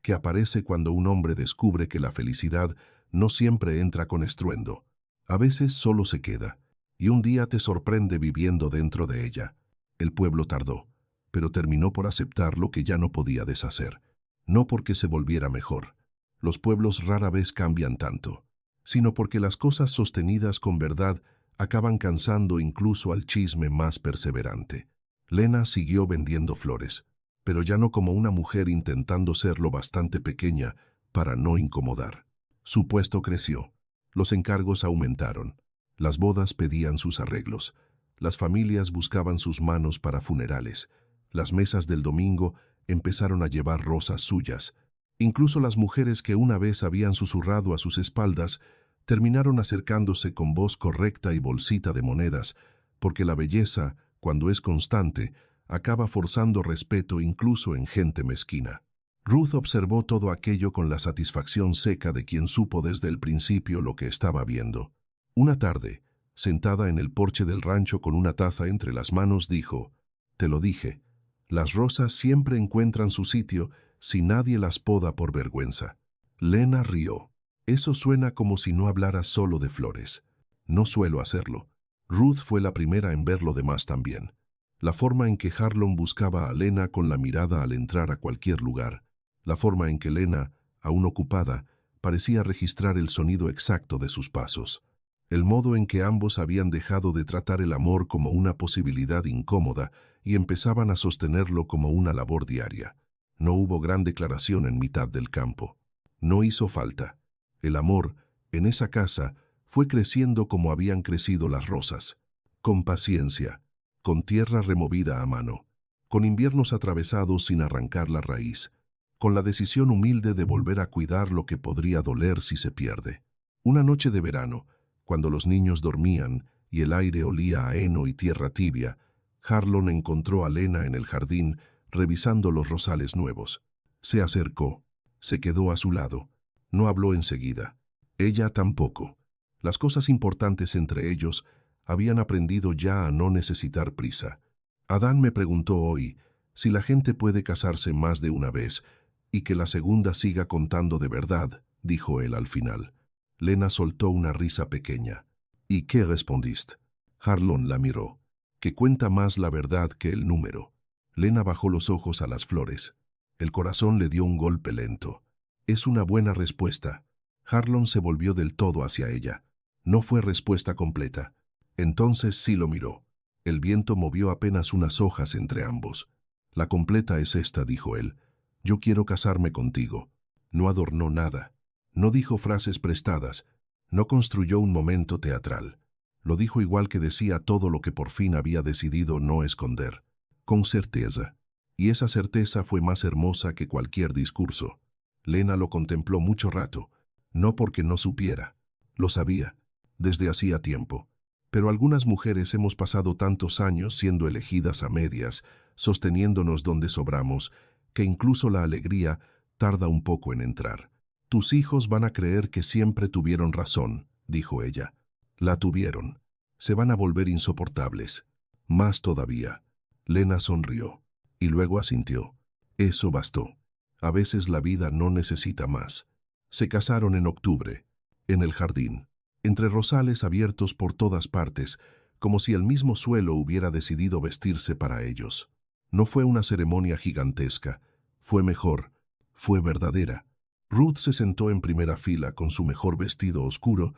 que aparece cuando un hombre descubre que la felicidad no siempre entra con estruendo. A veces solo se queda, y un día te sorprende viviendo dentro de ella. El pueblo tardó, pero terminó por aceptar lo que ya no podía deshacer. No porque se volviera mejor. Los pueblos rara vez cambian tanto, sino porque las cosas sostenidas con verdad acaban cansando incluso al chisme más perseverante. Lena siguió vendiendo flores, pero ya no como una mujer intentando ser lo bastante pequeña para no incomodar. Su puesto creció. Los encargos aumentaron. Las bodas pedían sus arreglos. Las familias buscaban sus manos para funerales. Las mesas del domingo empezaron a llevar rosas suyas. Incluso las mujeres que una vez habían susurrado a sus espaldas terminaron acercándose con voz correcta y bolsita de monedas, porque la belleza, cuando es constante, acaba forzando respeto incluso en gente mezquina. Ruth observó todo aquello con la satisfacción seca de quien supo desde el principio lo que estaba viendo. Una tarde, sentada en el porche del rancho con una taza entre las manos, dijo: «Te lo dije, las rosas siempre encuentran su sitio si nadie las poda por vergüenza». Lena rió. «Eso suena como si no hablaras solo de flores». «No suelo hacerlo». Ruth fue la primera en ver lo demás también. La forma en que Harlon buscaba a Lena con la mirada al entrar a cualquier lugar. La forma en que Lena, aún ocupada, parecía registrar el sonido exacto de sus pasos. El modo en que ambos habían dejado de tratar el amor como una posibilidad incómoda y empezaban a sostenerlo como una labor diaria. No hubo gran declaración en mitad del campo. No hizo falta. El amor, en esa casa, fue creciendo como habían crecido las rosas. Con paciencia, con tierra removida a mano, con inviernos atravesados sin arrancar la raíz, con la decisión humilde de volver a cuidar lo que podría doler si se pierde. Una noche de verano, cuando los niños dormían y el aire olía a heno y tierra tibia, Harlon encontró a Lena en el jardín revisando los rosales nuevos. Se acercó, se quedó a su lado. No habló enseguida. Ella tampoco. Las cosas importantes entre ellos habían aprendido ya a no necesitar prisa. Adán me preguntó hoy si la gente puede casarse más de una vez y que la segunda siga contando de verdad, dijo él al final. Lena soltó una risa pequeña. ¿Y qué respondiste? Harlon la miró. Que cuenta más la verdad que el número. Lena bajó los ojos a las flores. El corazón le dio un golpe lento. Es una buena respuesta. Harlon se volvió del todo hacia ella. No fue respuesta completa. Entonces sí lo miró. El viento movió apenas unas hojas entre ambos. La completa es esta, dijo él. Yo quiero casarme contigo. No adornó nada. No dijo frases prestadas. No construyó un momento teatral. Lo dijo igual que decía todo lo que por fin había decidido no esconder. Con certeza. Y esa certeza fue más hermosa que cualquier discurso. Lena lo contempló mucho rato. No porque no supiera. Lo sabía. Desde hacía tiempo. Pero algunas mujeres hemos pasado tantos años siendo elegidas a medias, sosteniéndonos donde sobramos, que incluso la alegría tarda un poco en entrar. Tus hijos van a creer que siempre tuvieron razón, dijo ella. La tuvieron. Se van a volver insoportables. Más todavía. Lena sonrió. Y luego asintió. Eso bastó. A veces la vida no necesita más. Se casaron en octubre, en el jardín, entre rosales abiertos por todas partes, como si el mismo suelo hubiera decidido vestirse para ellos. No fue una ceremonia gigantesca. Fue mejor. Fue verdadera. Ruth se sentó en primera fila con su mejor vestido oscuro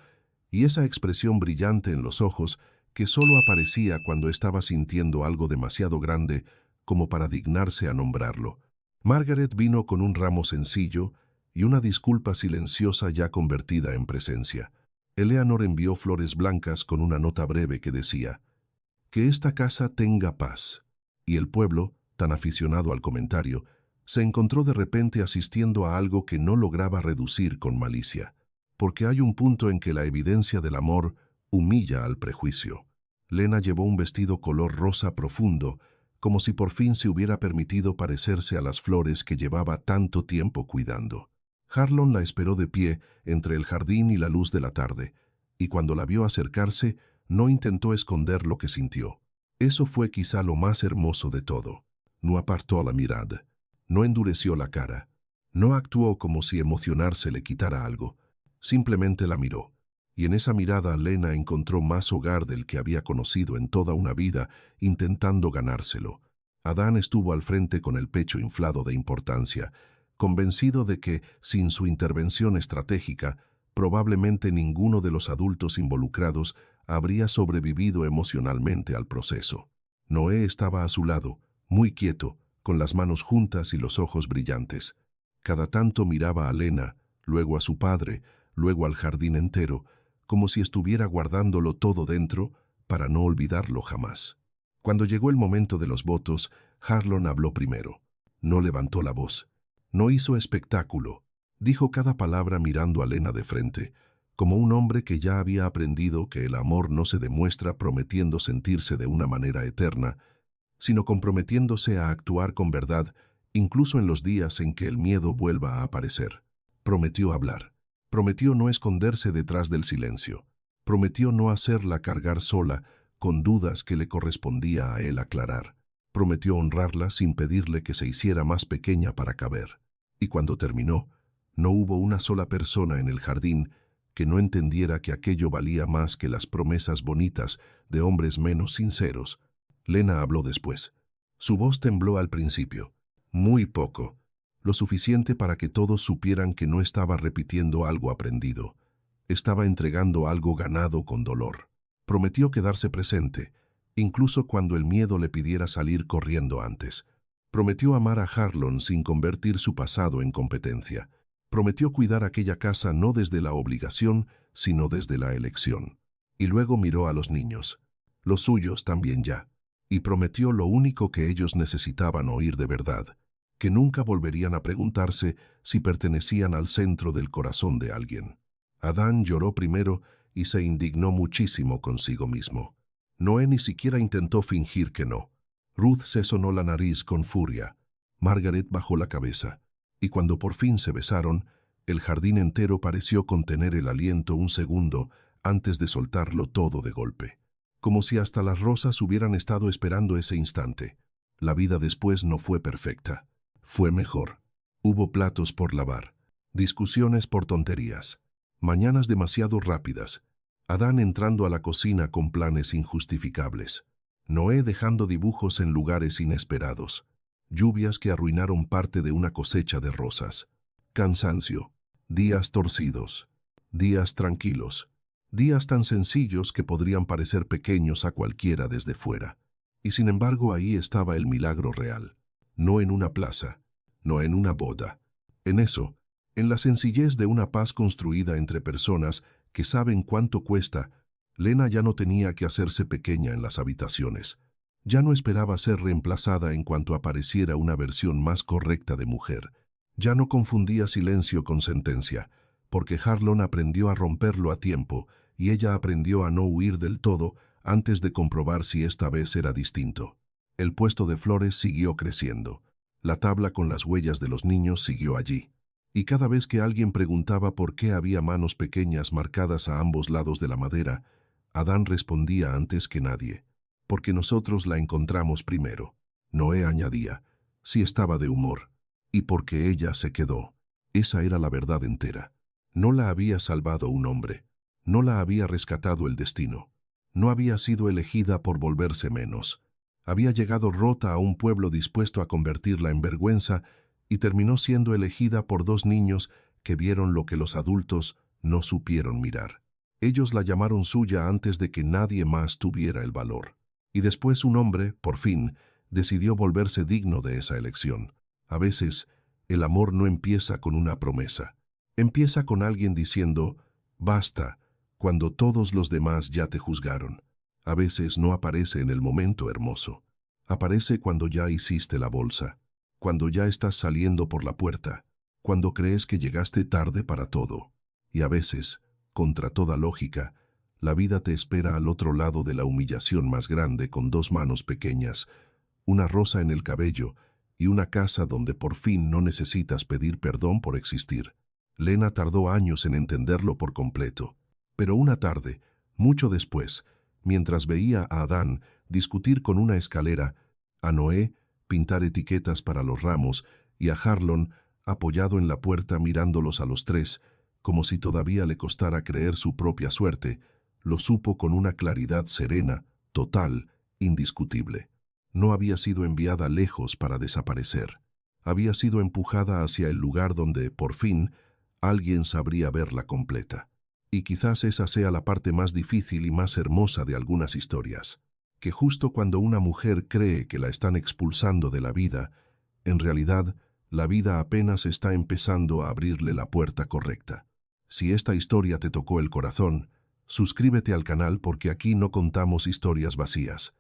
y esa expresión brillante en los ojos que solo aparecía cuando estaba sintiendo algo demasiado grande como para dignarse a nombrarlo. Margaret vino con un ramo sencillo y una disculpa silenciosa ya convertida en presencia. Eleanor envió flores blancas con una nota breve que decía: «Que esta casa tenga paz». Y el pueblo, tan aficionado al comentario, se encontró de repente asistiendo a algo que no lograba reducir con malicia. Porque hay un punto en que la evidencia del amor humilla al prejuicio. Lena llevó un vestido color rosa profundo, como si por fin se hubiera permitido parecerse a las flores que llevaba tanto tiempo cuidando. Harlon la esperó de pie entre el jardín y la luz de la tarde, y cuando la vio acercarse, no intentó esconder lo que sintió. Eso fue quizá lo más hermoso de todo. No apartó la mirada, no endureció la cara, no actuó como si emocionarse le quitara algo, simplemente la miró. Y en esa mirada Lena encontró más hogar del que había conocido en toda una vida, intentando ganárselo. Adán estuvo al frente con el pecho inflado de importancia, convencido de que, sin su intervención estratégica, probablemente ninguno de los adultos involucrados habría sobrevivido emocionalmente al proceso. Noé estaba a su lado, muy quieto, con las manos juntas y los ojos brillantes. Cada tanto miraba a Lena, luego a su padre, luego al jardín entero, como si estuviera guardándolo todo dentro para no olvidarlo jamás. Cuando llegó el momento de los votos, Harlon habló primero. No levantó la voz. No hizo espectáculo. Dijo cada palabra mirando a Lena de frente, como un hombre que ya había aprendido que el amor no se demuestra prometiendo sentirse de una manera eterna, sino comprometiéndose a actuar con verdad, incluso en los días en que el miedo vuelva a aparecer. Prometió hablar. Prometió no esconderse detrás del silencio. Prometió no hacerla cargar sola, con dudas que le correspondía a él aclarar. Prometió honrarla sin pedirle que se hiciera más pequeña para caber. Y cuando terminó, no hubo una sola persona en el jardín que no entendiera que aquello valía más que las promesas bonitas de hombres menos sinceros. Lena habló después. Su voz tembló al principio. Muy poco. Lo suficiente para que todos supieran que no estaba repitiendo algo aprendido. Estaba entregando algo ganado con dolor. Prometió quedarse presente, incluso cuando el miedo le pidiera salir corriendo antes. Prometió amar a Harlon sin convertir su pasado en competencia. Prometió cuidar aquella casa no desde la obligación, sino desde la elección. Y luego miró a los niños. Los suyos también ya. Y prometió lo único que ellos necesitaban oír de verdad, que nunca volverían a preguntarse si pertenecían al centro del corazón de alguien. Adán lloró primero y se indignó muchísimo consigo mismo. Noé ni siquiera intentó fingir que no. Ruth se sonó la nariz con furia. Margaret bajó la cabeza, y cuando por fin se besaron, el jardín entero pareció contener el aliento un segundo antes de soltarlo todo de golpe. Como si hasta las rosas hubieran estado esperando ese instante. La vida después no fue perfecta. Fue mejor. Hubo platos por lavar, discusiones por tonterías, mañanas demasiado rápidas, Adán entrando a la cocina con planes injustificables, Noé dejando dibujos en lugares inesperados, lluvias que arruinaron parte de una cosecha de rosas, cansancio, días torcidos, días tranquilos, días tan sencillos que podrían parecer pequeños a cualquiera desde fuera. Y sin embargo ahí estaba el milagro real. no en una plaza, no en una boda. En eso, en la sencillez de una paz construida entre personas que saben cuánto cuesta, Lena ya no tenía que hacerse pequeña en las habitaciones. Ya no esperaba ser reemplazada en cuanto apareciera una versión más correcta de mujer. Ya no confundía silencio con sentencia, porque Harlon aprendió a romperlo a tiempo y ella aprendió a no huir del todo antes de comprobar si esta vez era distinto. El puesto de flores siguió creciendo. La tabla con las huellas de los niños siguió allí. Y cada vez que alguien preguntaba por qué había manos pequeñas marcadas a ambos lados de la madera, Adán respondía antes que nadie: porque nosotros la encontramos primero. Noé añadía: si estaba de humor. Y porque ella se quedó. Esa era la verdad entera. No la había salvado un hombre. No la había rescatado el destino. No había sido elegida por volverse menos. Había llegado rota a un pueblo dispuesto a convertirla en vergüenza y terminó siendo elegida por dos niños que vieron lo que los adultos no supieron mirar. Ellos la llamaron suya antes de que nadie más tuviera el valor. Y después un hombre, por fin, decidió volverse digno de esa elección. A veces, el amor no empieza con una promesa. Empieza con alguien diciendo: basta, cuando todos los demás ya te juzgaron. A veces no aparece en el momento hermoso. Aparece cuando ya hiciste la bolsa, cuando ya estás saliendo por la puerta, cuando crees que llegaste tarde para todo. Y a veces, contra toda lógica, la vida te espera al otro lado de la humillación más grande con dos manos pequeñas, una rosa en el cabello y una casa donde por fin no necesitas pedir perdón por existir. Lena tardó años en entenderlo por completo, pero una tarde, mucho después, mientras veía a Adán discutir con una escalera, a Noé pintar etiquetas para los ramos y a Harlon apoyado en la puerta mirándolos a los tres, como si todavía le costara creer su propia suerte, lo supo con una claridad serena, total, indiscutible. No había sido enviada lejos para desaparecer. Había sido empujada hacia el lugar donde, por fin, alguien sabría verla completa. Y quizás esa sea la parte más difícil y más hermosa de algunas historias, que justo cuando una mujer cree que la están expulsando de la vida, en realidad, la vida apenas está empezando a abrirle la puerta correcta. Si esta historia te tocó el corazón, suscríbete al canal porque aquí no contamos historias vacías.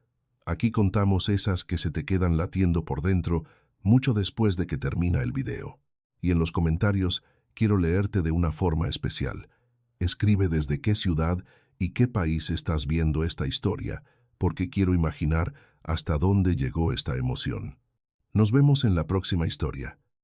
Aquí contamos esas que se te quedan latiendo por dentro mucho después de que termina el video. Y en los comentarios quiero leerte de una forma especial. Escribe desde qué ciudad y qué país estás viendo esta historia, porque quiero imaginar hasta dónde llegó esta emoción. Nos vemos en la próxima historia.